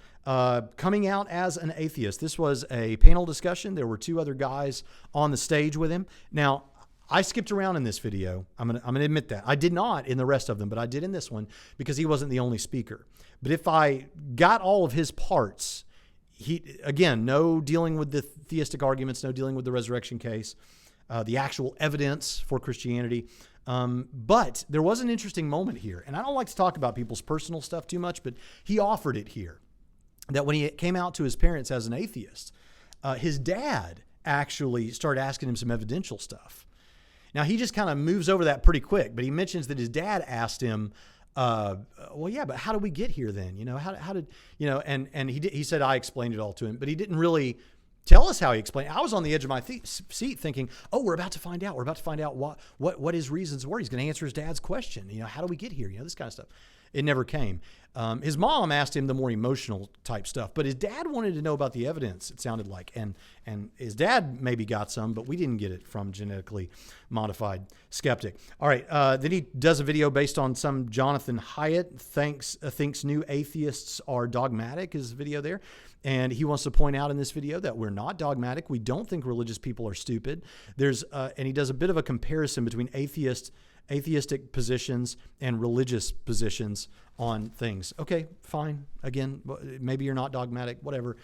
Coming out as an atheist. This was a panel discussion. There were two other guys on the stage with him. Now, I skipped around in this video. I'm gonna admit that. I did not in the rest of them, but I did in this one because he wasn't the only speaker. But if I got all of his parts, no dealing with the theistic arguments, no dealing with the resurrection case, the actual evidence for Christianity. But there was an interesting moment here, and I don't like to talk about people's personal stuff too much, but he offered it here, that when he came out to his parents as an atheist, his dad actually started asking him some evidential stuff. Now, he just kind of moves over that pretty quick, but he mentions that his dad asked him, well, yeah, but how did we get here then? How did, and he said, I explained it all to him, but he didn't really tell us how he explained it. I was on the edge of my seat thinking, oh, we're about to find out. We're about to find out what his reasons were. He's going to answer his dad's question. How do we get here? This kind of stuff. It never came. His mom asked him the more emotional type stuff, but his dad wanted to know about the evidence, it sounded like. And his dad maybe got some, but we didn't get it from Genetically Modified Skeptic. All right. Then he does a video based on some Jonathan Haidt thinks new atheists are dogmatic, is the video there. And he wants to point out in this video that we're not dogmatic. We don't think religious people are stupid. And he does a bit of a comparison between atheistic positions and religious positions on things. Okay, fine. Again, maybe you're not dogmatic, whatever.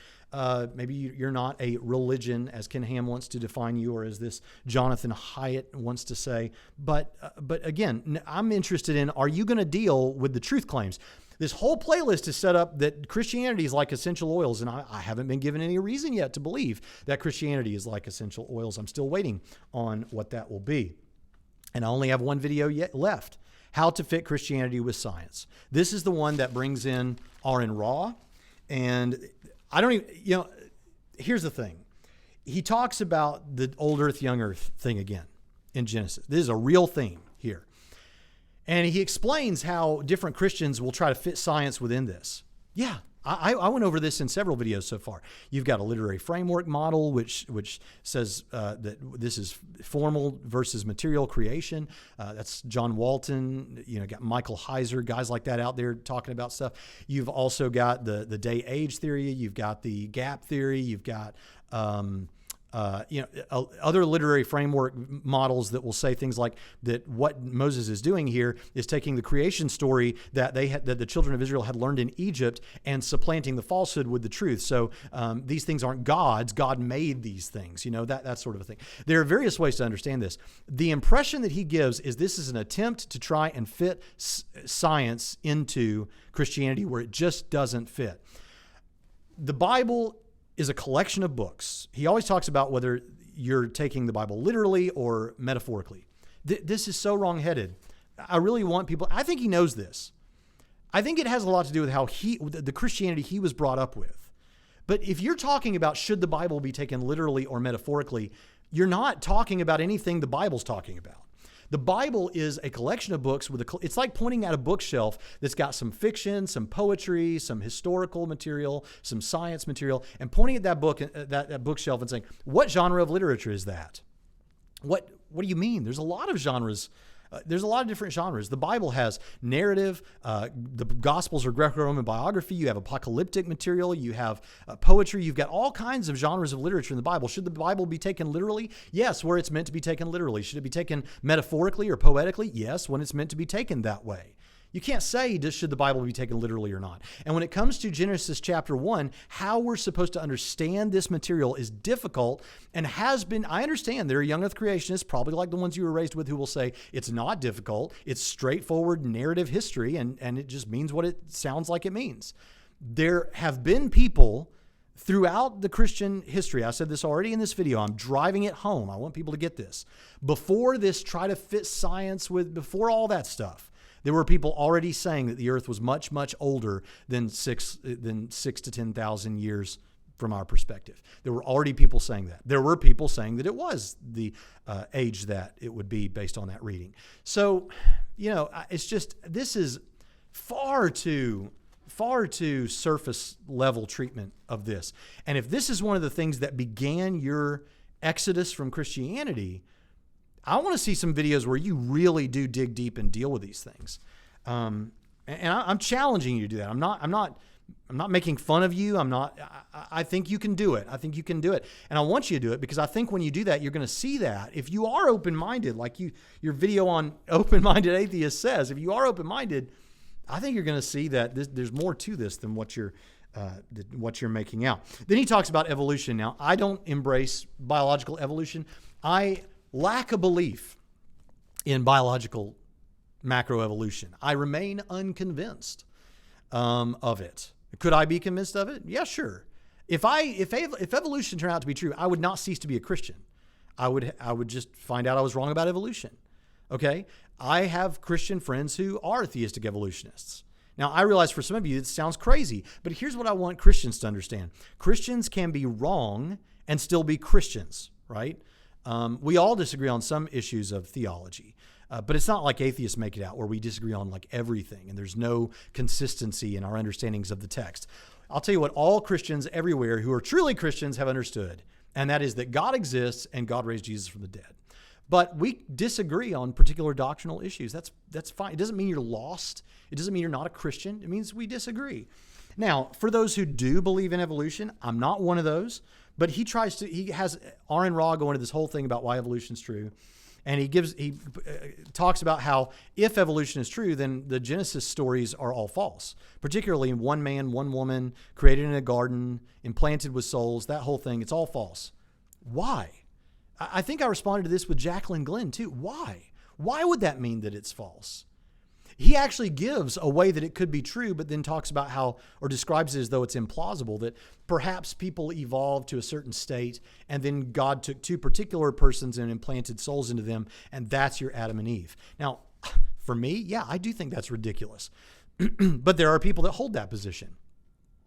Maybe you're not a religion, as Ken Ham wants to define you, or as this Jonathan Haidt wants to say. But again, I'm interested in, are you going to deal with the truth claims? This whole playlist is set up that Christianity is like essential oils, and I haven't been given any reason yet to believe that Christianity is like essential oils. I'm still waiting on what that will be. And I only have one video yet left. How to fit Christianity with science. This is the one that brings in Aaron Ra. And I don't even, here's the thing. He talks about the old earth, young earth thing again in Genesis. This is a real theme here. And he explains how different Christians will try to fit science within this. Yeah, I went over this in several videos so far. You've got a literary framework model, which says that this is formal versus material creation. That's John Walton, got Michael Heiser, guys like that out there talking about stuff. You've also got the day-age theory. You've got the gap theory. You've got other literary framework models that will say things like that what Moses is doing here is taking the creation story that that the children of Israel had learned in Egypt and supplanting the falsehood with the truth. So these things aren't God's. God made these things, that sort of a thing. There are various ways to understand this. The impression that he gives is this is an attempt to try and fit science into Christianity where it just doesn't fit. The Bible is a collection of books. He always talks about whether you're taking the Bible literally or metaphorically. This is so wrong-headed. I really want people, I think he knows this. I think it has a lot to do with how the Christianity he was brought up with. But if you're talking about should the Bible be taken literally or metaphorically, you're not talking about anything the Bible's talking about. The Bible is a collection of books it's like pointing at a bookshelf that's got some fiction, some poetry, some historical material, some science material, and pointing at that book, that bookshelf and saying, what genre of literature is that? What do you mean? There's a lot of genres. There's a lot of different genres. The Bible has narrative. The Gospels are Greco-Roman biography. You have apocalyptic material. You have poetry. You've got all kinds of genres of literature in the Bible. Should the Bible be taken literally? Yes, where it's meant to be taken literally. Should it be taken metaphorically or poetically? Yes, when it's meant to be taken that way. You can't say, should the Bible be taken literally or not? And when it comes to Genesis chapter 1, how we're supposed to understand this material is difficult and has been. I understand there are young earth creationists, probably like the ones you were raised with, who will say it's not difficult. It's straightforward narrative history, and it just means what it sounds like it means. There have been people throughout the Christian history, I said this already in this video, I'm driving it home. I want people to get this. Before this, try to fit science before all that stuff. There were people already saying that the earth was much, much older than 6 to 10,000 years from our perspective. There were already people saying that. There were people saying that it was the age that it would be based on that reading. So, it's just, this is far too surface level treatment of this. And if this is one of the things that began your exodus from Christianity, I want to see some videos where you really do dig deep and deal with these things. And I'm challenging you to do that. I'm not making fun of you. I think you can do it. I think you can do it. And I want you to do it because I think when you do that, you're going to see that if you are open-minded, like your video on open-minded atheist says, if you are open-minded, I think you're going to see that there's more to this than what you're making out. Then he talks about evolution. Now, I don't embrace biological evolution. I lack a belief in biological macroevolution. I remain unconvinced of it. Could I be convinced of it? Yeah, sure. If evolution turned out to be true, I would not cease to be a Christian. I would just find out I was wrong about evolution. Okay? I have Christian friends who are theistic evolutionists. Now, I realize for some of you it sounds crazy, but here's what I want Christians to understand. Christians can be wrong and still be Christians, right? We all disagree on some issues of theology, but it's not like atheists make it out where we disagree on like everything and there's no consistency in our understandings of the text. I'll tell you what all Christians everywhere who are truly Christians have understood, and that is that God exists and God raised Jesus from the dead. But we disagree on particular doctrinal issues. That's fine. It doesn't mean you're lost. It doesn't mean you're not a Christian. It means we disagree. Now, for those who do believe in evolution, I'm not one of those. But he has Aaron Ra go into this whole thing about why evolution is true. And he talks about how if evolution is true, then the Genesis stories are all false, particularly in one man, one woman, created in a garden, implanted with souls, that whole thing. It's all false. Why? I think I responded to this with Jacqueline Glenn too. Why? Why would that mean that it's false? He actually gives a way that it could be true, but then talks about how, or describes it as though it's implausible, that perhaps people evolved to a certain state and then God took two particular persons and implanted souls into them, and that's your Adam and Eve. Now, for me, yeah, I do think that's ridiculous. But there are people that hold that position.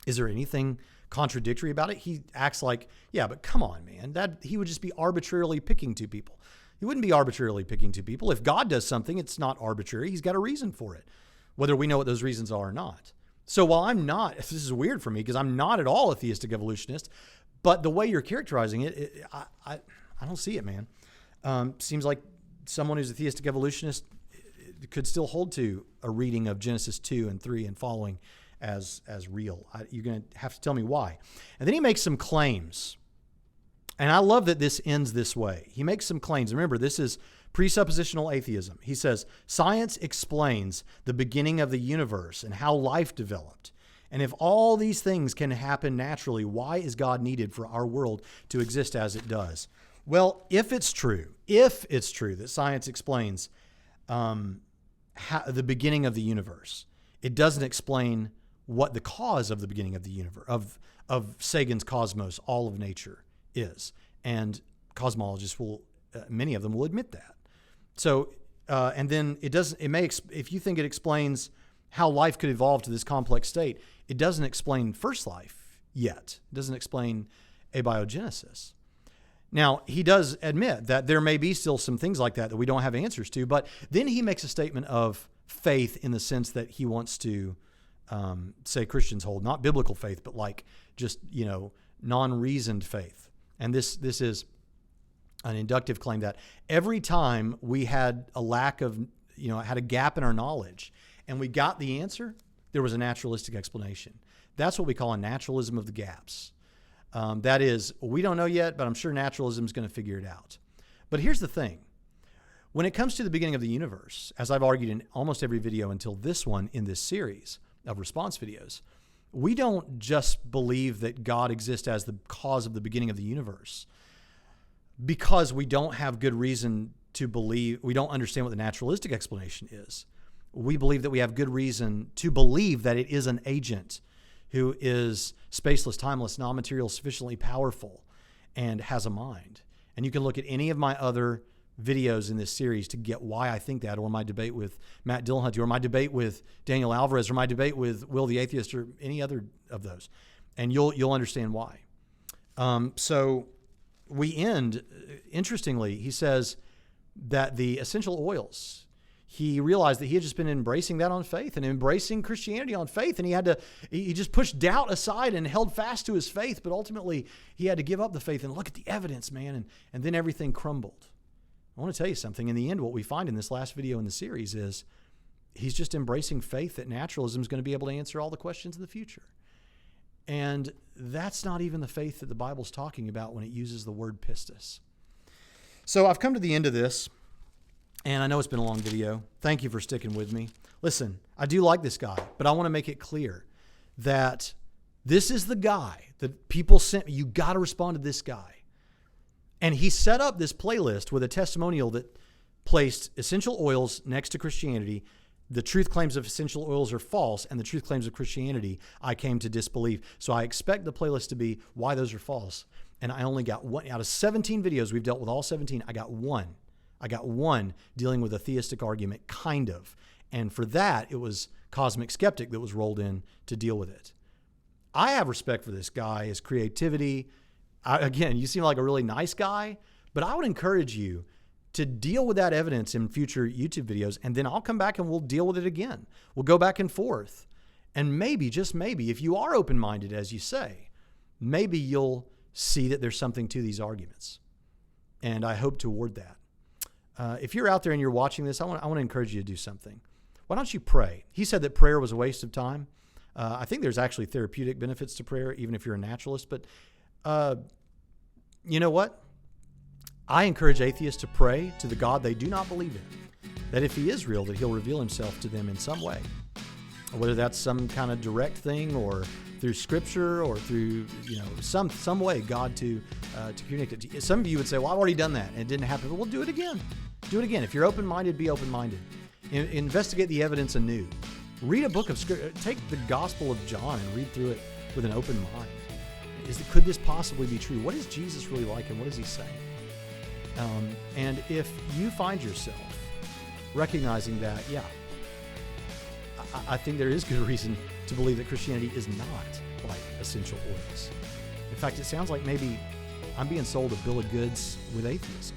Is there anything contradictory about it? He acts like, yeah, but come on, man, that he would just be arbitrarily picking two people. He wouldn't be arbitrarily picking two people. If God does something, it's not arbitrary. He's got a reason for it, whether we know what those reasons are or not. So while I'm not, this is weird for me because I'm not at all a theistic evolutionist, but the way you're characterizing it, I don't see it, man. Seems like someone who's a theistic evolutionist could still hold to a reading of Genesis 2 and 3 and following as real. You're going to have to tell me why. And then he makes some claims. And I love that this ends this way. He makes some claims. Remember, this is presuppositional atheism. He says, science explains the beginning of the universe and how life developed. And if all these things can happen naturally, why is God needed for our world to exist as it does? Well, if it's true that science explains the beginning of the universe, it doesn't explain what the cause of the beginning of the universe, of Sagan's cosmos, all of nature, is. And cosmologists many of them will admit that. So, and then if you think it explains how life could evolve to this complex state, it doesn't explain first life yet. It doesn't explain abiogenesis. Now, he does admit that there may be still some things like that we don't have answers to, but then he makes a statement of faith in the sense that he wants to say Christians hold, not biblical faith, but like just, non-reasoned faith. And this is an inductive claim that every time we had a lack of, had a gap in our knowledge and we got the answer, there was a naturalistic explanation. That's what we call a naturalism of the gaps. That is, we don't know yet, but I'm sure naturalism is going to figure it out. But here's the thing. When it comes to the beginning of the universe, as I've argued in almost every video until this one in this series of response videos, we don't just believe that God exists as the cause of the beginning of the universe because we don't have good reason to believe, we don't understand what the naturalistic explanation is. We believe that we have good reason to believe that it is an agent who is spaceless, timeless, non-material, sufficiently powerful, and has a mind. And you can look at any of my other videos in this series to get why I think that, or my debate with Matt Dillahunty, or my debate with Daniel Alvarez, or my debate with Will the Atheist, or any other of those. And you'll understand why. So we end, interestingly, he says that the essential oils, he realized that he had just been embracing that on faith and embracing Christianity on faith. And he just pushed doubt aside and held fast to his faith. But ultimately, he had to give up the faith and look at the evidence, man. And then everything crumbled. I want to tell you something. In the end, what we find in this last video in the series is he's just embracing faith that naturalism is going to be able to answer all the questions in the future. And that's not even the faith that the Bible's talking about when it uses the word pistis. So I've come to the end of this. And I know it's been a long video. Thank you for sticking with me. Listen, I do like this guy, but I want to make it clear that this is the guy that people sent me. You got to respond to this guy. And he set up this playlist with a testimonial that placed essential oils next to Christianity. The truth claims of essential oils are false, and the truth claims of Christianity I came to disbelieve. So I expect the playlist to be why those are false. And I only got one. Out of 17 videos, we've dealt with all 17, I got one. I got one dealing with a theistic argument, kind of. And for that, it was Cosmic Skeptic that was rolled in to deal with it. I have respect for this guy, his creativity. Again, you seem like a really nice guy, but I would encourage you to deal with that evidence in future YouTube videos, and then I'll come back and we'll deal with it again. We'll go back and forth. And maybe, just maybe, if you are open-minded, as you say, maybe you'll see that there's something to these arguments. And I hope toward that. If you're out there and you're watching this, I want to encourage you to do something. Why don't you pray? He said that prayer was a waste of time. I think there's actually therapeutic benefits to prayer, even if you're a naturalist. But you know what? I encourage atheists to pray to the God they do not believe in, that if he is real, that he'll reveal himself to them in some way, whether that's some kind of direct thing or through scripture or through, some way God to communicate. Some of you would say, well, I've already done that and it didn't happen. Well, do it again. Do it again. If you're open-minded, be open-minded. Investigate the evidence anew. Read a book of scripture. Take the Gospel of John and read through it with an open mind. Could this possibly be true? What is Jesus really like and what is he saying? And if you find yourself recognizing that, I think there is good reason to believe that Christianity is not like essential oils. In fact, it sounds like maybe I'm being sold a bill of goods with atheism.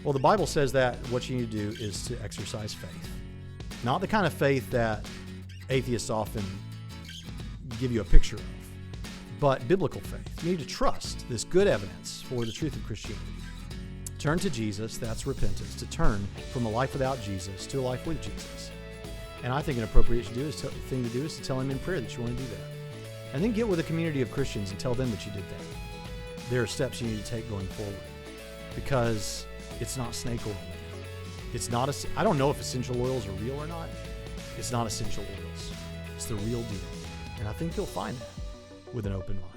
Well, the Bible says that what you need to do is to exercise faith. Not the kind of faith that atheists often give you a picture of, but biblical faith. You need to trust this good evidence for the truth of Christianity. Turn to Jesus, that's repentance, to turn from a life without Jesus to a life with Jesus. And I think an appropriate thing to do is to tell him in prayer that you want to do that. And then get with a community of Christians and tell them that you did that. There are steps you need to take going forward because it's not snake oil. It's not. I don't know if essential oils are real or not. It's not essential oils. It's the real deal. And I think you'll find that with an open mind.